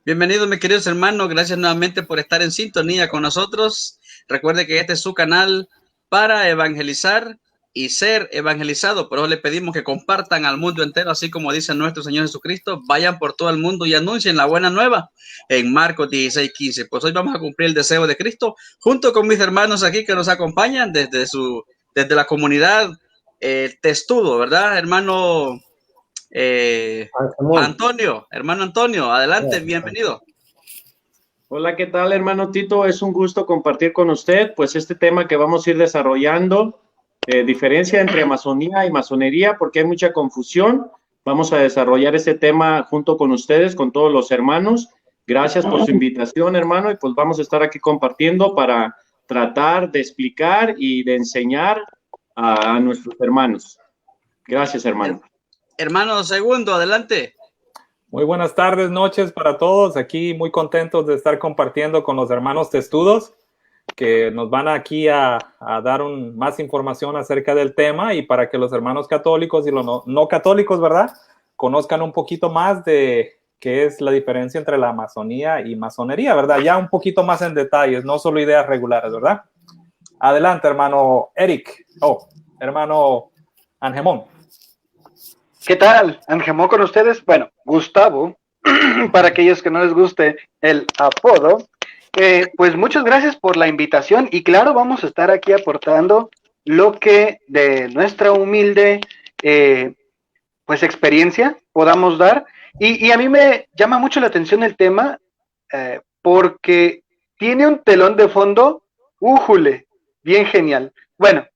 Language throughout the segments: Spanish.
Bienvenidos, mis queridos hermanos. Gracias nuevamente por estar en sintonía con nosotros. Recuerde que este es su canal para evangelizar y ser evangelizado. Por eso le pedimos que compartan al mundo entero, así como dice nuestro Señor Jesucristo. Vayan por todo el mundo y anuncien la buena nueva en Marcos 16:15. Pues hoy vamos a cumplir el deseo de Cristo junto con mis hermanos aquí que nos acompañan desde la comunidad Testudo, ¿verdad, hermano? Eh, Samuel. Hermano Antonio, adelante, bienvenido. Hola, ¿qué tal, hermano Tito? Es un gusto compartir con usted, pues este tema que vamos a ir desarrollando, diferencia entre amazonía y masonería, porque hay mucha confusión. Vamos a desarrollar este tema junto con ustedes, con todos los hermanos. Gracias por su invitación, hermano, y pues vamos a estar aquí compartiendo para tratar de explicar y de enseñar a nuestros hermanos. Gracias, hermano. Hermano segundo, adelante. Muy buenas tardes, noches para todos. Aquí muy contentos de estar compartiendo con los hermanos testudos que nos van aquí a dar más información acerca del tema y para que los hermanos católicos y los no católicos, ¿verdad?, conozcan un poquito más de qué es la diferencia entre la masonía y masonería, ¿verdad? Ya un poquito más en detalles, no solo ideas regulares, ¿verdad? Adelante, hermano Eric. Hermano Angemón. ¿Qué tal? Angemó con ustedes. Bueno, Gustavo, para aquellos que no les guste el apodo. Pues muchas gracias por la invitación y claro, vamos a estar aquí aportando lo que de nuestra humilde pues experiencia podamos dar. Y a mí me llama mucho la atención el tema porque tiene un telón de fondo, ¡újule! Bien genial. Bueno,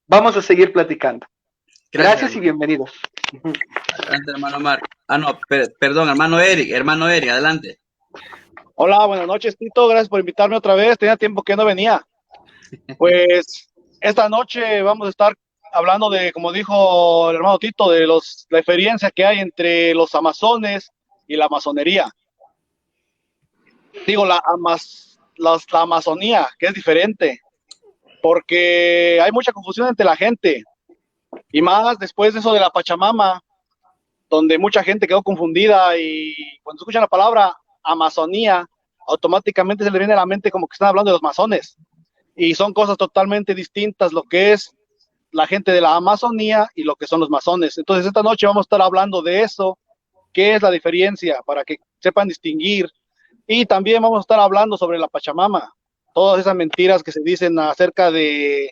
vamos a seguir platicando. Gracias y bienvenidos. Adelante, hermano Marc. No, perdón, hermano Eric, adelante. Hola, buenas noches, Tito. Gracias por invitarme otra vez. Tenía tiempo que no venía. Pues esta noche vamos a estar hablando de, como dijo el hermano Tito, de la diferencia que hay entre los amazones y la masonería. Digo, la amazonía, que es diferente, porque hay mucha confusión entre la gente. Y más después de eso de la Pachamama, donde mucha gente quedó confundida y cuando escuchan la palabra Amazonía, automáticamente se le viene a la mente como que están hablando de los masones. Y son cosas totalmente distintas lo que es la gente de la Amazonía y lo que son los masones. Entonces esta noche vamos a estar hablando de eso, qué es la diferencia, para que sepan distinguir. Y también vamos a estar hablando sobre la Pachamama, todas esas mentiras que se dicen acerca de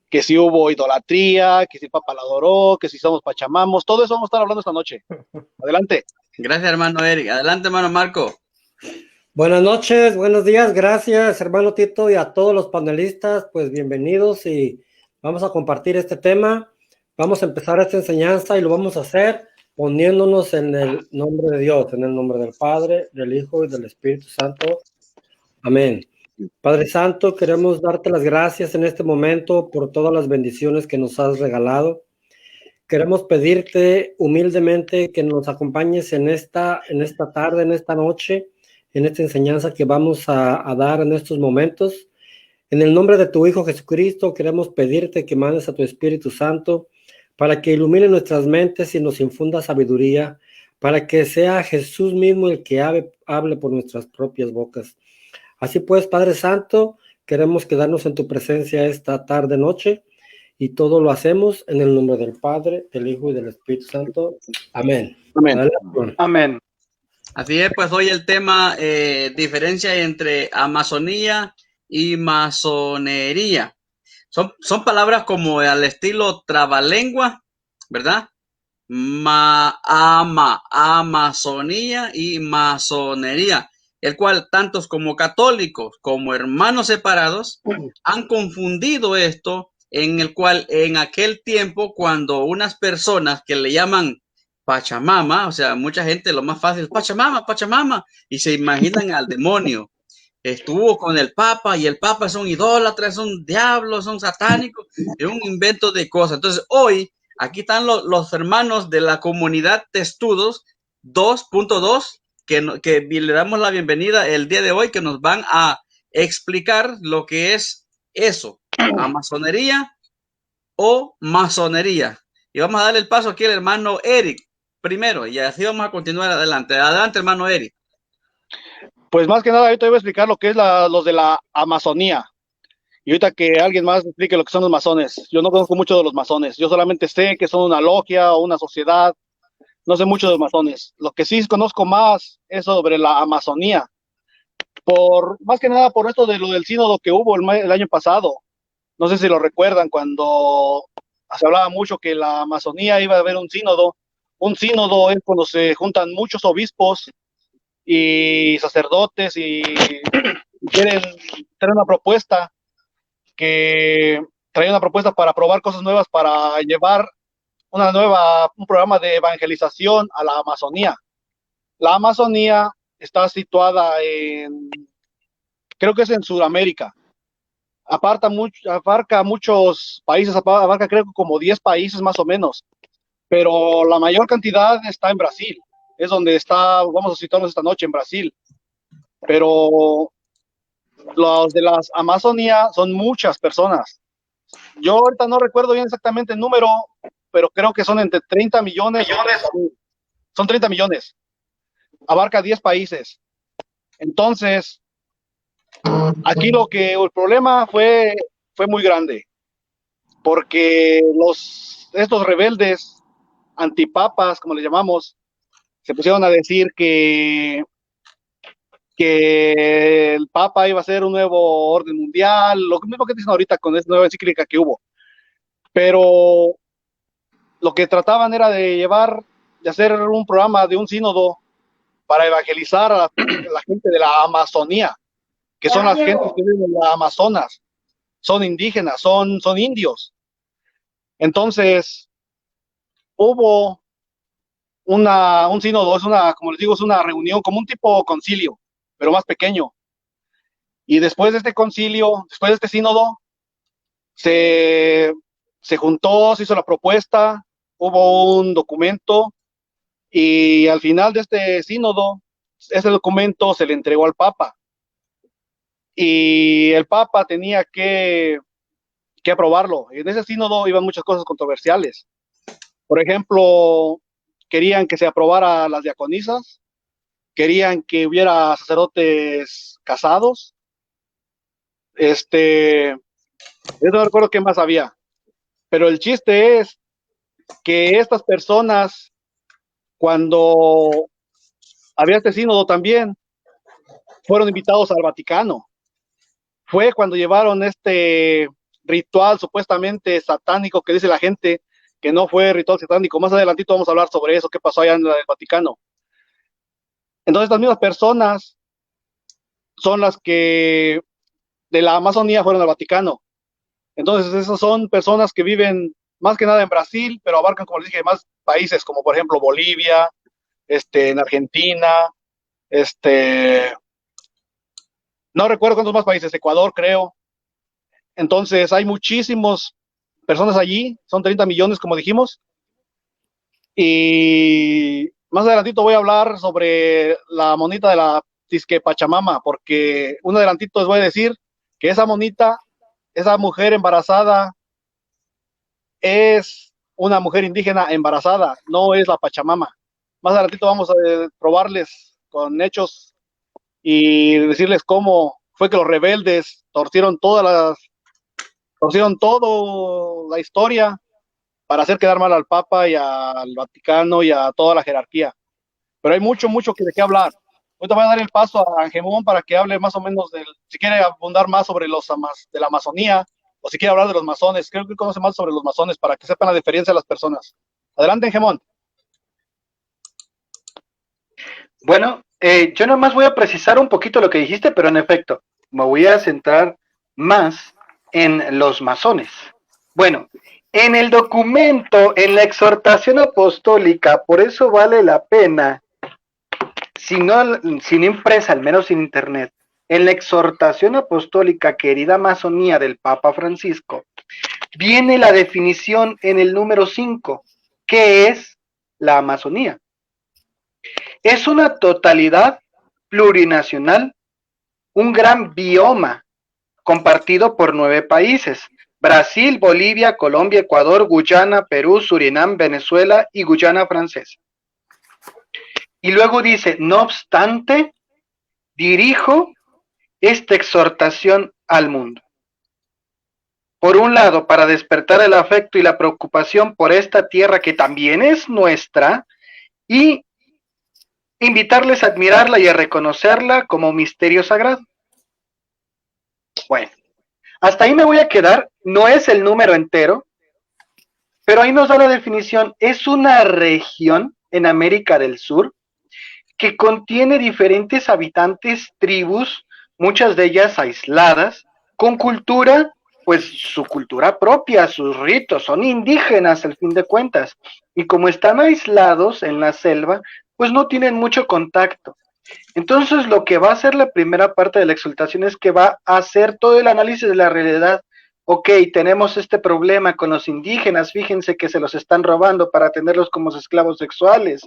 que si hubo idolatría, que si el Papa la adoró, que si somos pachamamos, todo eso vamos a estar hablando esta noche. Adelante. Gracias, hermano Eric. Adelante, hermano Marco. Buenas noches, buenos días, gracias, hermano Tito, y a todos los panelistas, pues bienvenidos y vamos a compartir este tema. Vamos a empezar esta enseñanza y lo vamos a hacer poniéndonos en el nombre de Dios, en el nombre del Padre, del Hijo y del Espíritu Santo. Amén. Padre Santo, queremos darte las gracias en este momento por todas las bendiciones que nos has regalado. Queremos pedirte humildemente que nos acompañes en esta tarde, en esta noche, en esta enseñanza que vamos a dar en estos momentos. En el nombre de tu Hijo Jesucristo, queremos pedirte que mandes a tu Espíritu Santo para que ilumine nuestras mentes y nos infunda sabiduría, para que sea Jesús mismo el que hable por nuestras propias bocas. Así pues, Padre Santo, queremos quedarnos en tu presencia esta tarde, noche, y todo lo hacemos en el nombre del Padre, del Hijo y del Espíritu Santo. Amén. Amén. Amén. Así es, pues hoy el tema, diferencia entre amazonía y masonería. Son palabras como al estilo trabalengua, ¿verdad? Amazonía y masonería, el cual tantos como católicos como hermanos separados han confundido esto, en el cual en aquel tiempo cuando unas personas que le llaman Pachamama, o sea, mucha gente lo más fácil, Pachamama, y se imaginan al demonio. Estuvo con el Papa y el Papa es un idólatra, es un diablo, es un satánico, es un invento de cosas. Entonces hoy aquí están los hermanos de la comunidad Testudos 2.2 que le damos la bienvenida el día de hoy, que nos van a explicar lo que es eso, amazonería o masonería. Y vamos a darle el paso aquí al hermano Eric primero y así vamos a continuar adelante. Adelante, hermano Eric. Pues más que nada, ahorita voy a explicar lo que es los de la Amazonía. Y ahorita que alguien más explique lo que son los masones. Yo no conozco mucho de los masones. Yo solamente sé que son una logia o una sociedad. No sé mucho de los masones. Lo que sí conozco más es sobre la Amazonía. Más que nada por esto de lo del sínodo que hubo el año pasado. No sé si lo recuerdan, cuando se hablaba mucho que la Amazonía iba a haber un sínodo. Un sínodo es cuando se juntan muchos obispos y sacerdotes y quieren traer una propuesta para probar cosas nuevas, para llevar un programa de evangelización a la Amazonía. La Amazonía está situada creo que es en Sudamérica. Abarca muchos países, abarca creo que como 10 países más o menos, pero la mayor cantidad está en Brasil. Es donde vamos a situarnos esta noche, en Brasil. Pero los de las Amazonía son muchas personas. Yo ahorita no recuerdo bien exactamente el número, pero creo que son entre 30 millones. Son 30 millones. Abarca 10 países. Entonces, aquí el problema fue muy grande, porque estos rebeldes antipapas, como les llamamos, se pusieron a decir que el Papa iba a ser un nuevo orden mundial, lo mismo que dicen ahorita con esta nueva encíclica que hubo. Pero lo que trataban era de hacer un programa de un sínodo para evangelizar a la gente de la Amazonía, que son las gentes que viven en la Amazonas, son indígenas, son indios. Entonces, hubo un sínodo, como les digo, es una reunión, como un tipo concilio, pero más pequeño. Y después de este concilio, después de este sínodo, se juntó, se hizo la propuesta, hubo un documento, y al final de este sínodo, ese documento se le entregó al Papa. Y el Papa tenía que aprobarlo. Y en ese sínodo iban muchas cosas controversiales. Por ejemplo, querían que se aprobara las diaconisas, querían que hubiera sacerdotes casados. Yo no recuerdo qué más había, pero el chiste es que estas personas, cuando había este sínodo también, fueron invitados al Vaticano. Fue cuando llevaron este ritual supuestamente satánico que dice la gente que no fue ritual satánico. Más adelantito vamos a hablar sobre eso, qué pasó allá en el Vaticano. Entonces, estas mismas personas son las que de la Amazonía fueron al Vaticano. Entonces, esas son personas que viven más que nada en Brasil, pero abarcan, como les dije, más países, como por ejemplo Bolivia, en Argentina, no recuerdo cuántos más países, Ecuador, creo. Entonces, hay muchísimas personas allí, son 30 millones, como dijimos. Y más adelantito voy a hablar sobre la monita de la Tisque Pachamama, porque un adelantito les voy a decir que esa monita, esa mujer embarazada, es una mujer indígena embarazada, no es la Pachamama. Más adelantito vamos a probarles con hechos y decirles cómo fue que los rebeldes torcieron toda la historia para hacer quedar mal al Papa y al Vaticano y a toda la jerarquía. Pero hay mucho de qué hablar. Ahorita voy a dar el paso a Angemón para que hable más o menos si quiere abundar más sobre de la Amazonía, o si quiere hablar de los masones. Creo que conoce más sobre los masones para que sepan la diferencia de las personas. Adelante, Angemón. Bueno, yo nomás voy a precisar un poquito lo que dijiste, pero en efecto, me voy a centrar más en los masones. Bueno, en el documento, en la exhortación apostólica, por eso vale la pena, si no impresa, al menos en internet, en la exhortación apostólica Querida Amazonía del Papa Francisco, viene la definición en el número 5, que es la Amazonía. Es una totalidad plurinacional, un gran bioma compartido por 9 países: Brasil, Bolivia, Colombia, Ecuador, Guyana, Perú, Surinam, Venezuela y Guyana Francesa. Y luego dice, no obstante, dirijo esta exhortación al mundo. Por un lado, para despertar el afecto y la preocupación por esta tierra que también es nuestra, y invitarles a admirarla y a reconocerla como misterio sagrado. Bueno, hasta ahí me voy a quedar, no es el número entero, pero ahí nos da la definición. Es una región en América del Sur que contiene diferentes habitantes, tribus, muchas de ellas aisladas, con cultura, pues su cultura propia, sus ritos, son indígenas al fin de cuentas, y como están aislados en la selva, pues no tienen mucho contacto. Entonces lo que va a hacer la primera parte de la exaltación es que va a hacer todo el análisis de la realidad. Ok, tenemos este problema con los indígenas, fíjense que se los están robando para tenerlos como esclavos sexuales,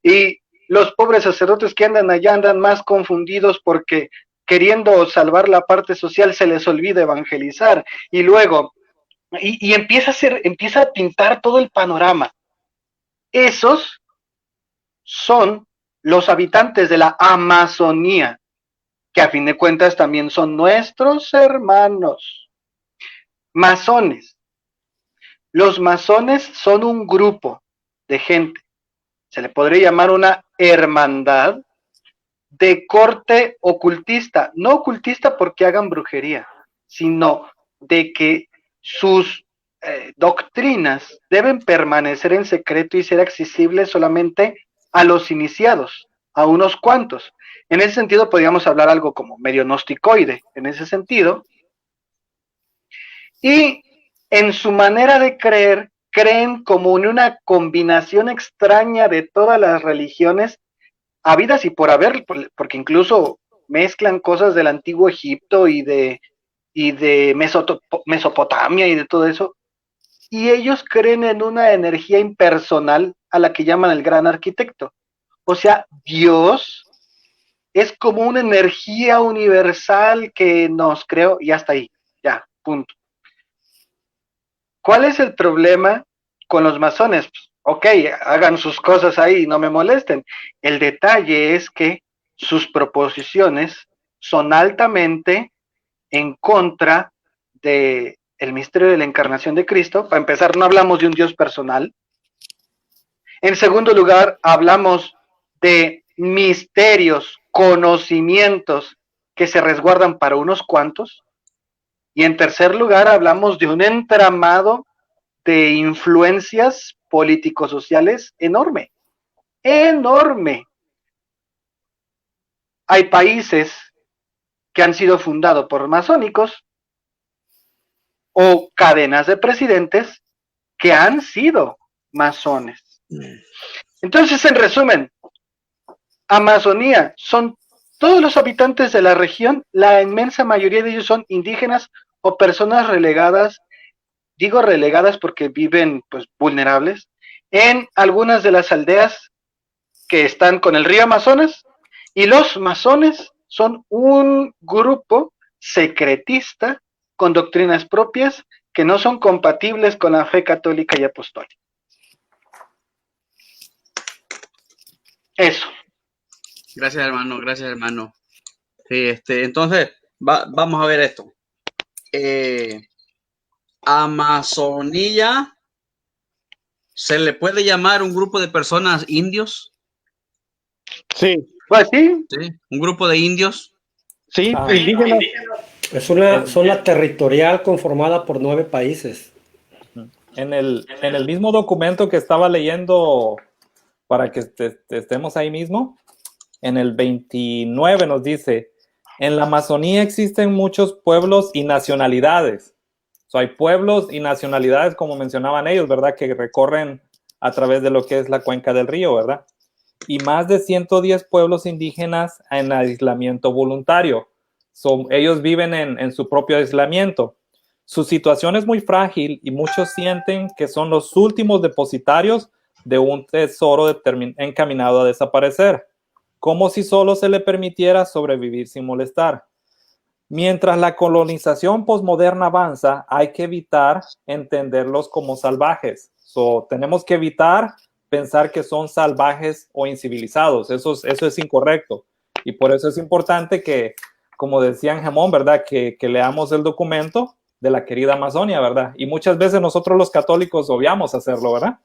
y los pobres sacerdotes que andan allá andan más confundidos porque queriendo salvar la parte social se les olvida evangelizar, y luego, empieza a pintar todo el panorama. Esos son los habitantes de la Amazonía, que a fin de cuentas también son nuestros hermanos. Masones. Los masones son un grupo de gente, se le podría llamar una hermandad de corte ocultista, no ocultista porque hagan brujería, sino de que sus doctrinas deben permanecer en secreto y ser accesibles solamente a los iniciados, a unos cuantos. En ese sentido podríamos hablar algo como medio gnosticoide, en ese sentido. Y en su manera de creer, creen como en una combinación extraña de todas las religiones habidas y por haber, porque incluso mezclan cosas del antiguo Egipto y de Mesopotamia y de todo eso, y ellos creen en una energía impersonal a la que llaman el gran arquitecto. O sea, Dios es como una energía universal que nos creó y hasta ahí, ya, punto. ¿Cuál es el problema con los masones? Ok, hagan sus cosas ahí, no me molesten. El detalle es que sus proposiciones son altamente en contra del misterio de la encarnación de Cristo. Para empezar, no hablamos de un Dios personal. En segundo lugar, hablamos de misterios, conocimientos que se resguardan para unos cuantos. Y en tercer lugar, hablamos de un entramado de influencias político-sociales enorme, enorme. Hay países que han sido fundados por masónicos o cadenas de presidentes que han sido masones. Entonces, en resumen, Amazonía son todos los habitantes de la región, la inmensa mayoría de ellos son indígenas o personas relegadas, digo relegadas porque viven pues vulnerables, en algunas de las aldeas que están con el río Amazonas, y los masones son un grupo secretista con doctrinas propias que no son compatibles con la fe católica y apostólica. Eso. Gracias, hermano. Gracias, hermano. Sí, entonces, vamos a ver esto. Amazonía, ¿se le puede llamar un grupo de personas indios? Sí, Pues sí. ¿Sí? ¿Un grupo de indios? sí, indígenas. Es una zona territorial conformada por 9 países. En el mismo documento que estaba leyendo para que estemos ahí mismo, en el 29 nos dice, en la Amazonía existen muchos pueblos y nacionalidades. Hay pueblos y nacionalidades, como mencionaban ellos, ¿verdad? Que recorren a través de lo que es la cuenca del río, ¿verdad? Y más de 110 pueblos indígenas en aislamiento voluntario. Ellos viven en su propio aislamiento. Su situación es muy frágil y muchos sienten que son los últimos depositarios de un tesoro encaminado a desaparecer, como si solo se le permitiera sobrevivir sin molestar. Mientras la colonización posmoderna avanza, hay que evitar entenderlos como salvajes. Tenemos que evitar pensar que son salvajes o incivilizados. Eso es incorrecto. Y por eso es importante que, como decía Angemón, ¿verdad? Que leamos el documento de la querida Amazonia, ¿verdad? Y muchas veces nosotros los católicos obviamos hacerlo, ¿verdad?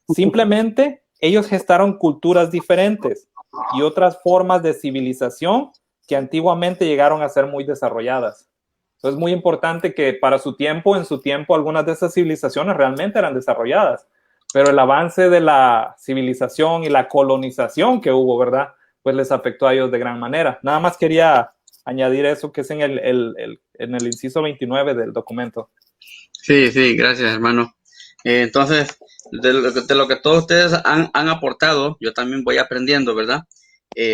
Simplemente ellos gestaron culturas diferentes y otras formas de civilización que antiguamente llegaron a ser muy desarrolladas. Entonces es muy importante que para su tiempo, en su tiempo, algunas de esas civilizaciones realmente eran desarrolladas, pero el avance de la civilización y la colonización que hubo, ¿verdad? Pues les afectó a ellos de gran manera. Nada más quería añadir eso que es en el inciso 29 del documento. Sí, sí, gracias, hermano. Entonces, de lo que todos ustedes han aportado, yo también voy aprendiendo, ¿verdad?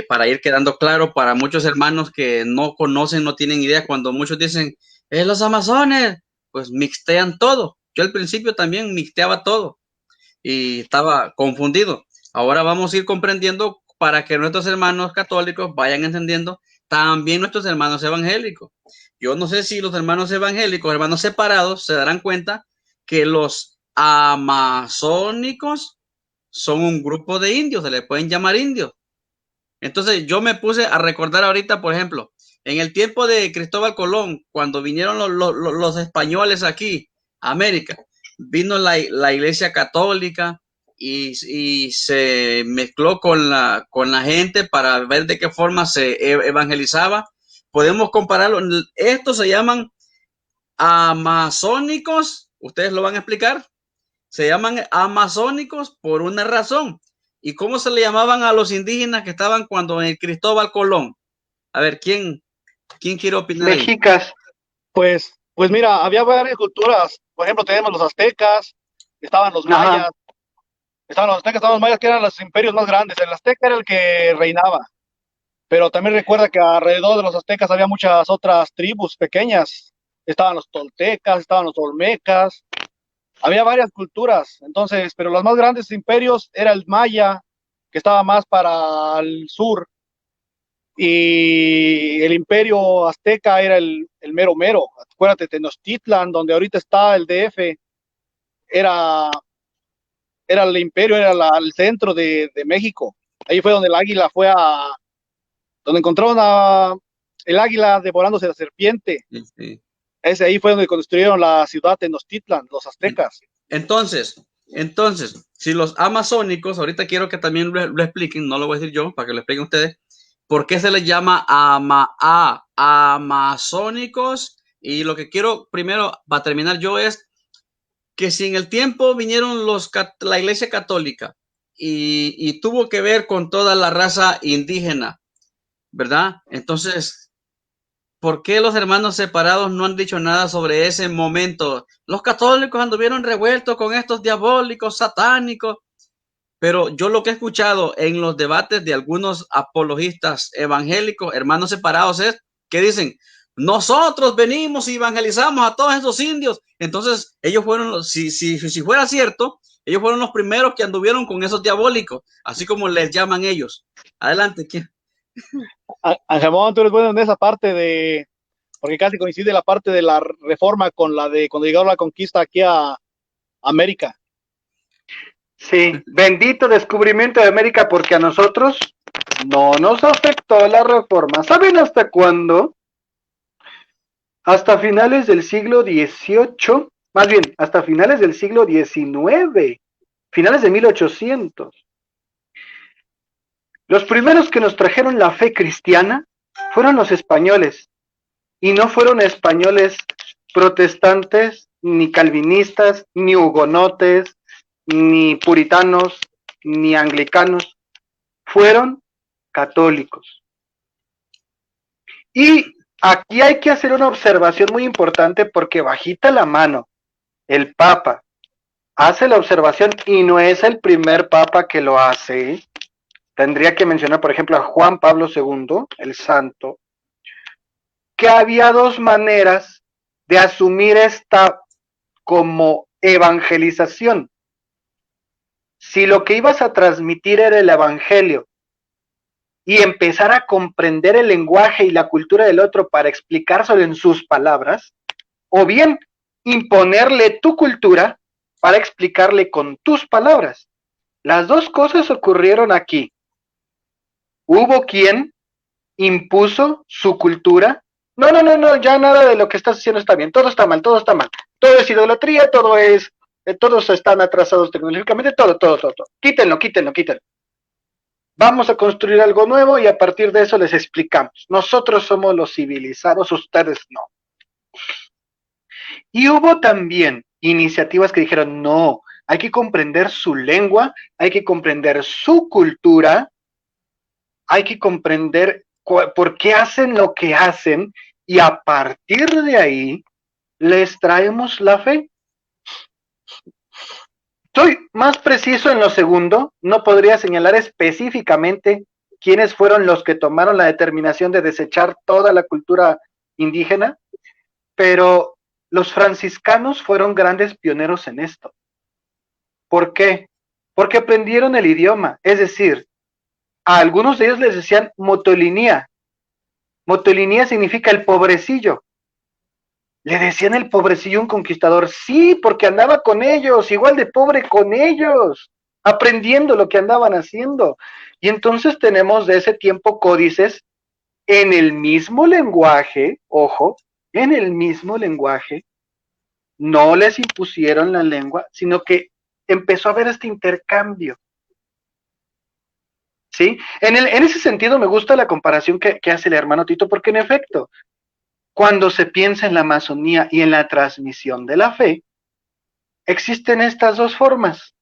Para ir quedando claro para muchos hermanos que no conocen, no tienen idea, cuando muchos dicen, los amazones, pues mixtean todo. Yo al principio también mixteaba todo y estaba confundido. Ahora vamos a ir comprendiendo para que nuestros hermanos católicos vayan entendiendo también nuestros hermanos evangélicos. Yo no sé si los hermanos evangélicos, hermanos separados, se darán cuenta que los amazónicos son un grupo de indios, se les pueden llamar indios. Entonces yo me puse a recordar ahorita, por ejemplo, en el tiempo de Cristóbal Colón, cuando vinieron los españoles aquí a América, vino la iglesia católica y se mezcló con la gente para ver de qué forma se evangelizaba. Podemos compararlo. Estos se llaman amazónicos, ustedes lo van a explicar. Se llaman amazónicos por una razón. ¿Y cómo se le llamaban a los indígenas que estaban cuando en Cristóbal Colón? A ver, ¿quién quiere opinar ahí? Mexicas. Pues mira, había varias culturas. Por ejemplo, tenemos los aztecas, estaban los mayas, Ajá. estaban los mayas que eran los imperios más grandes. El azteca era el que reinaba. Pero también recuerda que alrededor de los aztecas había muchas otras tribus pequeñas. Estaban los toltecas, estaban los olmecas, había varias culturas. Entonces, pero los más grandes imperios era el maya, que estaba más para el sur, y el imperio azteca era el mero mero. Acuérdate, Tenochtitlan, donde ahorita está el DF, era el imperio, era el centro de México. Ahí fue donde el águila donde encontraron el águila devorándose la serpiente. Sí. Ahí fue donde construyeron la ciudad de Tenochtitlan, los aztecas. Entonces, si los amazónicos, ahorita quiero que también lo expliquen, no lo voy a decir yo, para que lo expliquen ustedes, ¿por qué se les llama amazónicos? Y lo que quiero primero, para terminar yo, es que si en el tiempo vinieron la Iglesia Católica y tuvo que ver con toda la raza indígena, ¿verdad? Entonces, ¿por qué los hermanos separados no han dicho nada sobre ese momento? Los católicos anduvieron revueltos con estos diabólicos, satánicos, pero yo lo que he escuchado en los debates de algunos apologistas evangélicos, hermanos separados, es que dicen, nosotros venimos y evangelizamos a todos esos indios. Entonces, ellos fueron, si fuera cierto, ellos fueron los primeros que anduvieron con esos diabólicos, así como les llaman ellos. Adelante, ¿quién? Angelmón, tú eres bueno en esa parte porque casi coincide la parte de la reforma con la de cuando llegaron la conquista aquí a América. Sí, bendito descubrimiento de América, porque a nosotros no nos afectó la reforma. ¿Saben hasta cuándo? Hasta finales del siglo XVIII, más bien, hasta finales del siglo XIX, finales de 1800. Los primeros que nos trajeron la fe cristiana fueron los españoles, y no fueron españoles protestantes, ni calvinistas, ni hugonotes, ni puritanos, ni anglicanos, fueron católicos. Y aquí hay que hacer una observación muy importante, porque bajita la mano, el Papa hace la observación, y no es el primer Papa que lo hace. Tendría que mencionar, por ejemplo, a Juan Pablo II, el santo, que había dos maneras de asumir esta como evangelización. Si lo que ibas a transmitir era el evangelio y empezar a comprender el lenguaje y la cultura del otro para explicárselo en sus palabras, o bien imponerle tu cultura para explicarle con tus palabras. Las dos cosas ocurrieron aquí. Hubo quien impuso su cultura. No, ya nada de lo que estás haciendo está bien, todo está mal, todo es idolatría, todos están atrasados tecnológicamente, todo. Quítenlo. Vamos a construir algo nuevo y a partir de eso les explicamos. Nosotros somos los civilizados, ustedes no. Y hubo también iniciativas que dijeron, no, hay que comprender su lengua, hay que comprender su cultura, hay que comprender por qué hacen lo que hacen y a partir de ahí les traemos la fe. Soy más preciso en lo segundo, no podría señalar específicamente quiénes fueron los que tomaron la determinación de desechar toda la cultura indígena, pero los franciscanos fueron grandes pioneros en esto. ¿Por qué? Porque aprendieron el idioma, es decir, a algunos de ellos les decían motolinía. Motolinía significa el pobrecillo. Le decían el pobrecillo un conquistador, sí, porque andaba con ellos, igual de pobre con ellos, aprendiendo lo que andaban haciendo. Y entonces tenemos de ese tiempo códices en el mismo lenguaje, ojo, en el mismo lenguaje, no les impusieron la lengua, sino que empezó a haber este intercambio. ¿Sí? En ese sentido me gusta la comparación que hace el hermano Tito, porque en efecto, cuando se piensa en la masonía y en la transmisión de la fe, existen estas dos formas.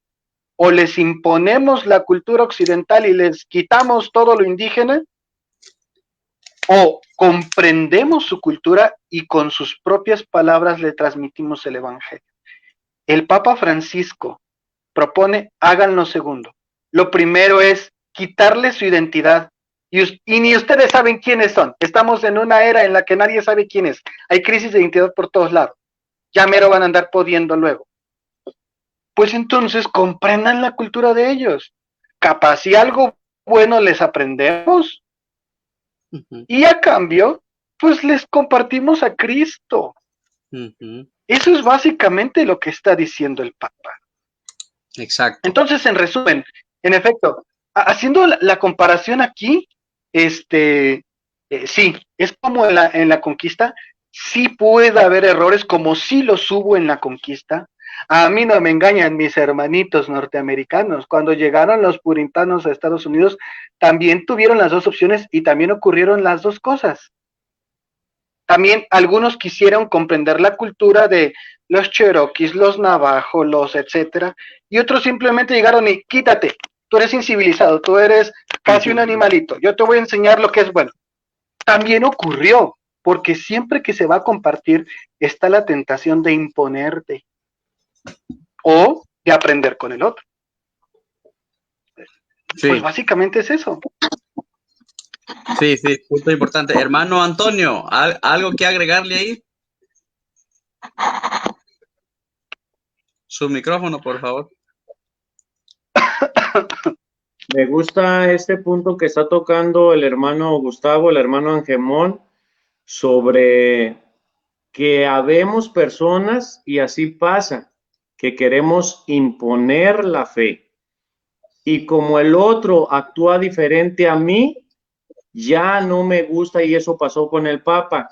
O les imponemos la cultura occidental y les quitamos todo lo indígena, o comprendemos su cultura y con sus propias palabras le transmitimos el evangelio. El Papa Francisco propone, hagan lo segundo. Lo primero es quitarle su identidad. Y ni ustedes saben quiénes son. Estamos en una era en la que nadie sabe quién es. Hay crisis de identidad por todos lados. Ya mero van a andar pudiendo luego. Pues entonces comprendan la cultura de ellos. Capaz si algo bueno les aprendemos. Y a cambio, pues les compartimos a Cristo. Eso es básicamente lo que está diciendo el Papa. Exacto. Entonces, en resumen, en efecto, haciendo la comparación aquí, sí, es como en la conquista, sí puede haber errores, como sí los hubo en la conquista. A mí no me engañan mis hermanitos norteamericanos. Cuando llegaron los puritanos a Estados Unidos, también tuvieron las dos opciones y también ocurrieron las dos cosas. También algunos quisieron comprender la cultura de los cherokees, los navajos, los etcétera, y otros simplemente llegaron y quítate, tú eres incivilizado, tú eres casi un animalito, yo te voy a enseñar lo que es bueno. También ocurrió, porque siempre que se va a compartir está la tentación de imponerte o de aprender con el otro. Sí. Pues básicamente es eso. Sí, punto importante. Hermano Antonio, ¿algo que agregarle ahí? Su micrófono, por favor. Me gusta este punto que está tocando el hermano Gustavo, el hermano Angemón, sobre que habemos personas, y así pasa, que queremos imponer la fe. Y como el otro actúa diferente a mí, ya no me gusta, y eso pasó con el Papa.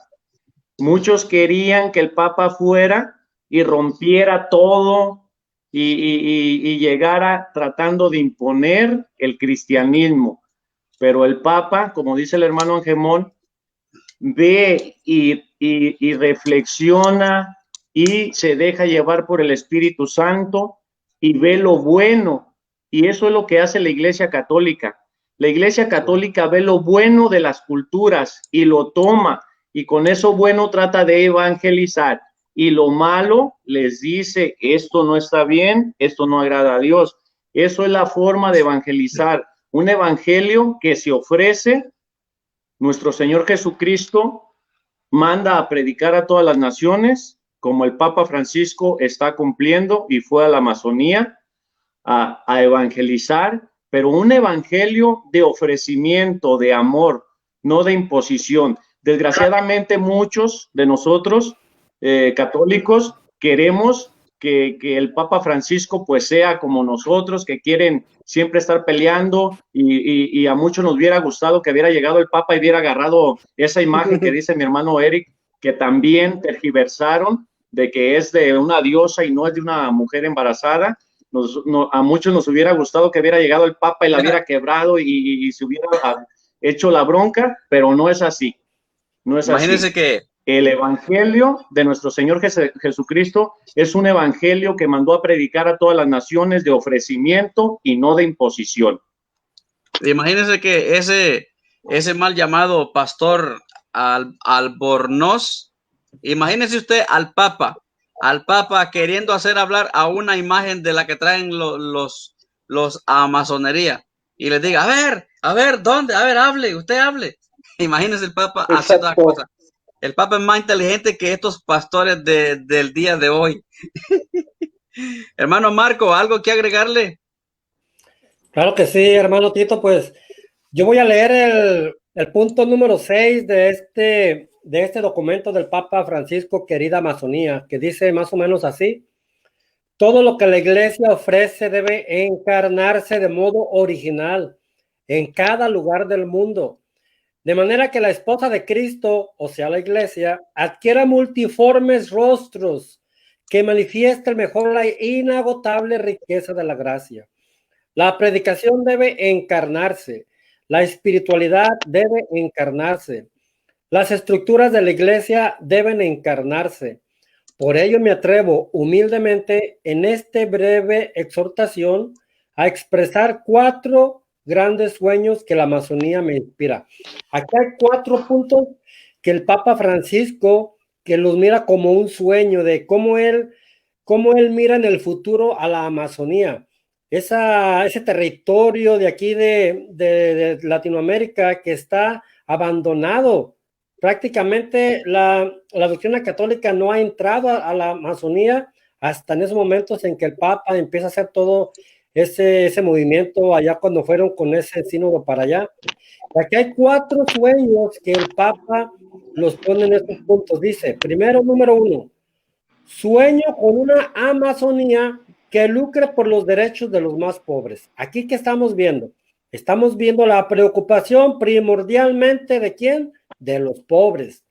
Muchos querían que el Papa fuera y rompiera todo y llegara tratando de imponer el cristianismo. Pero el Papa, como dice el hermano Angemón, ve y reflexiona y se deja llevar por el Espíritu Santo y ve lo bueno. Y eso es lo que hace la Iglesia Católica. La Iglesia Católica ve lo bueno de las culturas y lo toma, y con eso bueno trata de evangelizar, y lo malo les dice, esto no está bien, esto no agrada a Dios. Eso es la forma de evangelizar, un evangelio que se ofrece. Nuestro Señor Jesucristo manda a predicar a todas las naciones, como el Papa Francisco está cumpliendo y fue a la Amazonía a evangelizar, pero un evangelio de ofrecimiento, de amor, no de imposición. Desgraciadamente muchos de nosotros católicos queremos que el Papa Francisco pues sea como nosotros, que quieren siempre estar peleando y a muchos nos hubiera gustado que hubiera llegado el Papa y hubiera agarrado esa imagen que dice mi hermano Eric, que también tergiversaron de que es de una diosa y no es de una mujer embarazada. A muchos nos hubiera gustado que hubiera llegado el Papa y la hubiera quebrado y se hubiera hecho la bronca, pero no es así. No es Imagínense así. que El evangelio de nuestro Señor Jesucristo es un evangelio que mandó a predicar a todas las naciones de ofrecimiento y no de imposición. Imagínense que ese mal llamado pastor Albornoz, imagínese usted al Papa queriendo hacer hablar a una imagen de la que traen los a masonería y les diga, a ver, ¿dónde? A ver, usted hable. Imagínese el Papa haciendo las Exacto. cosas. El Papa es más inteligente que estos pastores del día de hoy. Hermano Marco, ¿algo que agregarle? Claro que sí, hermano Tito, pues yo voy a leer el punto número 6 de este documento del Papa Francisco, Querida Amazonía, que dice más o menos así: todo lo que la Iglesia ofrece debe encarnarse de modo original en cada lugar del mundo, de manera que la esposa de Cristo, o sea, la Iglesia, adquiera multiformes rostros que manifiesten mejor la inagotable riqueza de la gracia. La predicación debe encarnarse, la espiritualidad debe encarnarse, las estructuras de la Iglesia deben encarnarse. Por ello me atrevo humildemente en esta breve exhortación a expresar 4 grandes sueños que la Amazonía me inspira. Aquí hay 4 puntos que el Papa Francisco, que los mira como un sueño de cómo él mira en el futuro a la Amazonía. Ese territorio de aquí de Latinoamérica que está abandonado. Prácticamente la doctrina católica no ha entrado a la Amazonía hasta en esos momentos en que el Papa empieza a hacer todo ese movimiento allá cuando fueron con ese sínodo para allá. Aquí hay 4 sueños que el Papa los pone en estos puntos. Dice, primero, número 1, sueño con una Amazonía que lucre por los derechos de los más pobres. Aquí, ¿qué estamos viendo? Estamos viendo la preocupación primordialmente ¿de quién? De los pobres,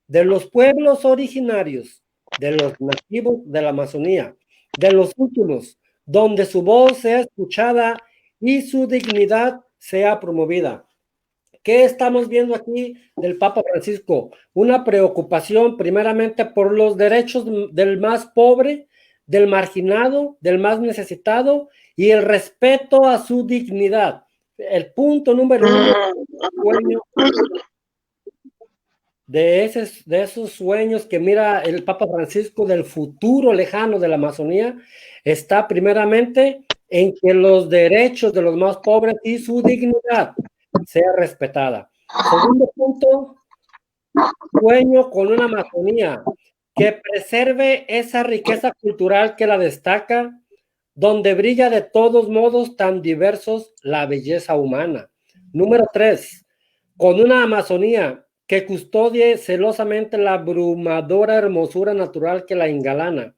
de los pueblos originarios, de los nativos de la Amazonía, de los últimos, donde su voz sea escuchada y su dignidad sea promovida. ¿Qué estamos viendo aquí del Papa Francisco? Una preocupación primeramente por los derechos del más pobre, del marginado, del más necesitado y el respeto a su dignidad. El punto número 1 de esos sueños que mira el Papa Francisco del futuro lejano de la Amazonía está primeramente en que los derechos de los más pobres y su dignidad sea respetada. Segundo punto, sueño con una Amazonía que preserve esa riqueza cultural que la destaca, donde brilla de todos modos tan diversos la belleza humana. Número 3, con una Amazonía que custodie celosamente la abrumadora hermosura natural que la engalana,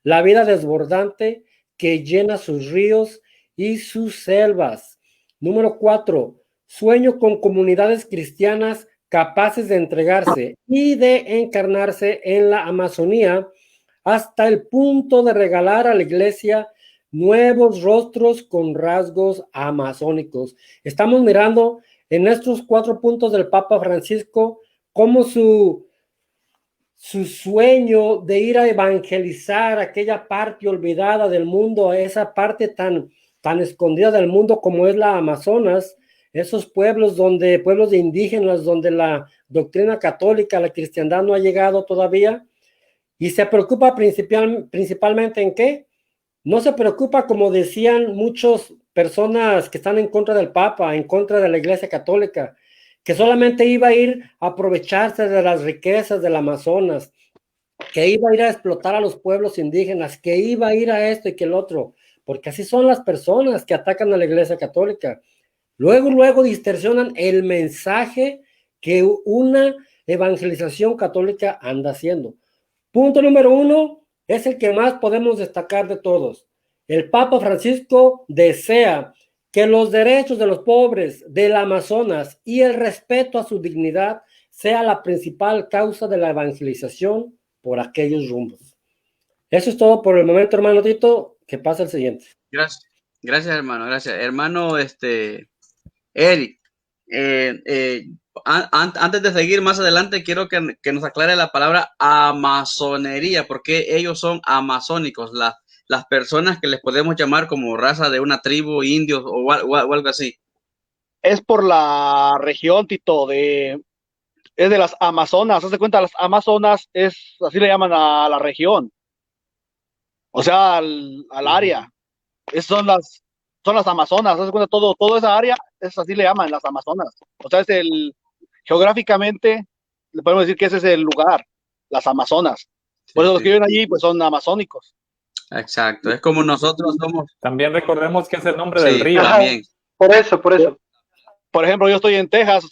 la vida desbordante que llena sus ríos y sus selvas. Número 4, sueño con comunidades cristianas capaces de entregarse y de encarnarse en la Amazonía hasta el punto de regalar a la iglesia nuevos rostros con rasgos amazónicos. Estamos mirando en estos 4 puntos del Papa Francisco cómo su sueño de ir a evangelizar aquella parte olvidada del mundo, esa parte tan escondida del mundo como es la Amazonas, esos pueblos pueblos de indígenas, donde la doctrina católica, la cristiandad no ha llegado todavía, y se preocupa principalmente ¿en qué? No se preocupa, como decían muchas personas que están en contra del Papa, en contra de la Iglesia Católica, que solamente iba a ir a aprovecharse de las riquezas del Amazonas, que iba a ir a explotar a los pueblos indígenas, que iba a ir a esto y que el otro, porque así son las personas que atacan a la Iglesia Católica. Luego distorsionan el mensaje que una evangelización católica anda haciendo. Punto número 1, es el que más podemos destacar de todos. El Papa Francisco desea que los derechos de los pobres del Amazonas y el respeto a su dignidad sea la principal causa de la evangelización por aquellos rumbos. Eso es todo por el momento, hermano Tito. Que pase el siguiente. Gracias, gracias, hermano. Gracias, hermano. Eric, antes de seguir más adelante, quiero que nos aclare la palabra amazonería, porque ellos son amazónicos, las personas que les podemos llamar como raza de una tribu, indios o algo así. Es por la región, Tito, es de las Amazonas. Haz de cuenta, las Amazonas así le llaman a la región. O sea, al área. Son las Amazonas. Haz de cuenta, toda esa área, así le llaman las Amazonas. O sea, geográficamente, le podemos decir que ese es el lugar, las Amazonas. Por eso los que viven allí, pues son amazónicos. Exacto, es como nosotros somos. También recordemos que es el nombre del Sí, río. también. Por eso. Por ejemplo, yo estoy en Texas,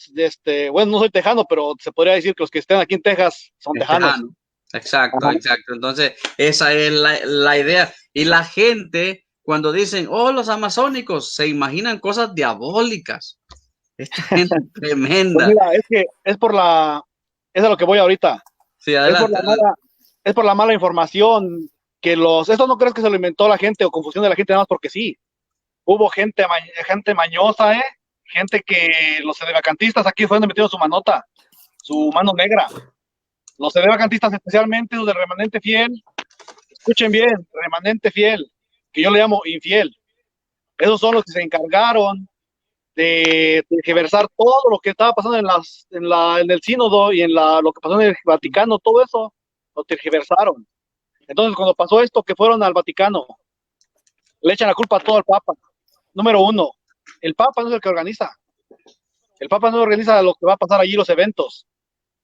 bueno, no soy tejano, pero se podría decir que los que estén aquí en Texas son tejanos. Tejano. Exacto, exacto. Entonces, esa es la idea. Y la gente, cuando dicen, oh, los amazónicos, se imaginan cosas diabólicas. Esta gente tremenda. Pues mira, es que es a lo que voy ahorita. Sí, adelante. Es por la mala información que esto no crees que se lo inventó la gente o confusión de la gente nada más porque sí. Hubo gente mañosa, gente que los sedevacantistas aquí fue donde metieron su manota, su mano negra. Los sedevacantistas, especialmente los del remanente fiel, escuchen bien, remanente fiel, que yo le llamo infiel. Esos son los que se encargaron de tergiversar todo lo que estaba pasando en el sínodo y lo que pasó en el Vaticano, todo eso lo tergiversaron. Entonces, cuando pasó esto, que fueron al Vaticano, le echan la culpa a todo al Papa. Número uno, el Papa no es el que organiza. El Papa no organiza lo que va a pasar allí, los eventos.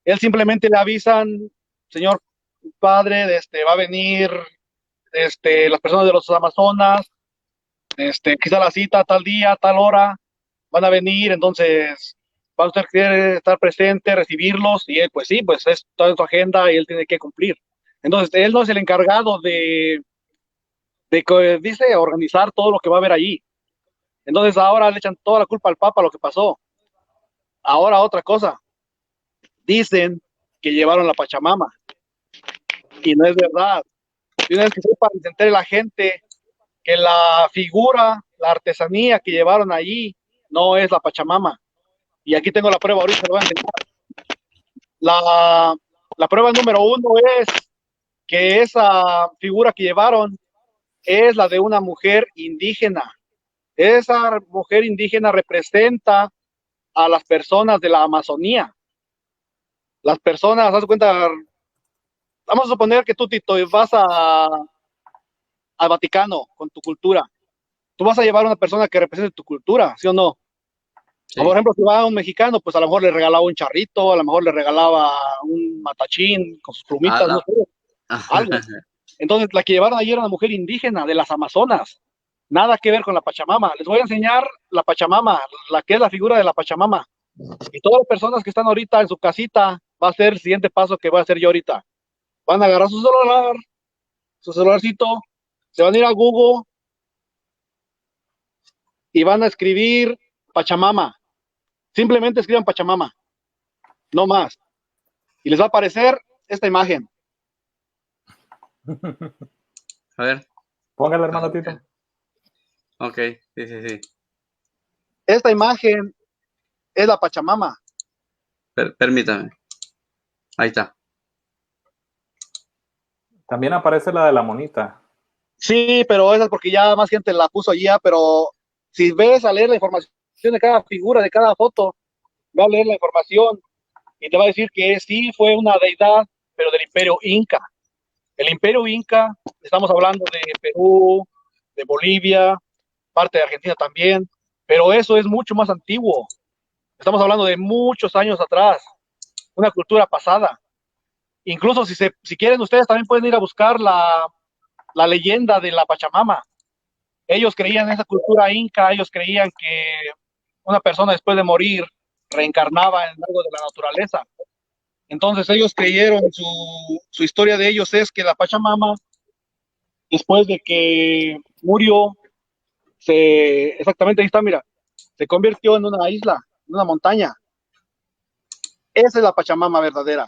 Él simplemente le avisan, señor padre, va a venir las personas de los Amazonas, quizá la cita tal día, tal hora, van a venir, entonces va a usted querer estar presente, recibirlos, y él, pues sí, pues es toda su agenda y él tiene que cumplir. Entonces, él no es el encargado de organizar todo lo que va a haber allí. Entonces, ahora le echan toda la culpa al Papa lo que pasó. Ahora, otra cosa. Dicen que llevaron la Pachamama. Y no es verdad. Tienes que sepa, se entere la gente que la figura, la artesanía que llevaron allí no es la Pachamama. Y aquí tengo la prueba, ahorita lo voy a enseñar. La prueba número uno es que esa figura que llevaron es la de una mujer indígena. Esa mujer indígena representa a las personas de la Amazonía. Las personas, haz de cuenta, vamos a suponer que tú, Tito, vas al Vaticano con tu cultura. Tú vas a llevar a una persona que represente tu cultura, ¿sí o no? Sí. Por ejemplo, si va un mexicano, pues a lo mejor le regalaba un charrito, a lo mejor le regalaba un matachín con sus plumitas, no sé, algo. Entonces, la que llevaron ayer era una mujer indígena de las Amazonas. Nada que ver con la Pachamama. Les voy a enseñar la Pachamama, la que es la figura de la Pachamama. Y todas las personas que están ahorita en su casita, va a ser el siguiente paso que voy a hacer yo ahorita. Van a agarrar su celularcito, se van a ir a Google y van a escribir Pachamama. Simplemente escriban Pachamama, no más. Y les va a aparecer esta imagen. A ver. Póngale, hermano Tito. Ok, sí. Esta imagen es la Pachamama. Permítame. Ahí está. También aparece la de la monita. Sí, pero esa es porque ya más gente la puso allí, pero si ves a leer la información de cada figura, de cada foto, va a leer la información y te va a decir que sí fue una deidad, pero del Imperio Inca. El Imperio Inca, estamos hablando de Perú, de Bolivia, parte de Argentina también, pero eso es mucho más antiguo. Estamos hablando de muchos años atrás, una cultura pasada. Incluso si quieren, ustedes también pueden ir a buscar la leyenda de la Pachamama. Ellos creían en esa cultura inca, ellos creían que una persona después de morir reencarnaba en algo de la naturaleza. Entonces ellos creyeron, su historia de ellos es que la Pachamama después de que murió, exactamente ahí está, mira, se convirtió en una isla, en una montaña. Esa es la Pachamama verdadera.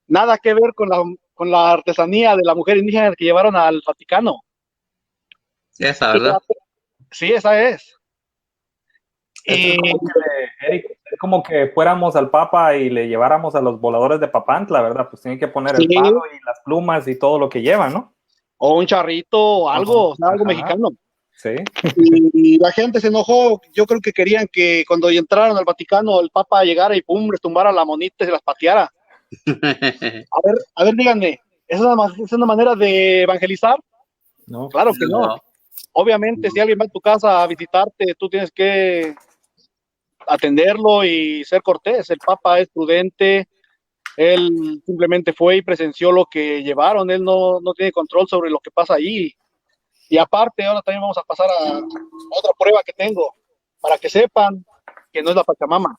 Nada que ver con la artesanía de la mujer indígena que llevaron al Vaticano. Esa, ¿verdad? Sí, esa es. Esto es como que, Eric, es como que fuéramos al Papa y le lleváramos a los voladores de Papantla, ¿verdad? Pues tienen que poner el palo y las plumas y todo lo que llevan, ¿no? O un charrito, o algo, o sea, algo Ajá. mexicano. Sí. Y la gente se enojó. Yo creo que querían que cuando entraron al Vaticano el Papa llegara y pum, les tumbara la monita y se las pateara. A ver, díganme, ¿es una manera de evangelizar? No. Claro que no. Obviamente, si alguien va a tu casa a visitarte, tú tienes que atenderlo y ser cortés. El Papa es prudente, él simplemente fue y presenció lo que llevaron, él no tiene control sobre lo que pasa ahí. Y aparte, ahora también vamos a pasar a otra prueba que tengo, para que sepan que no es la Pachamama.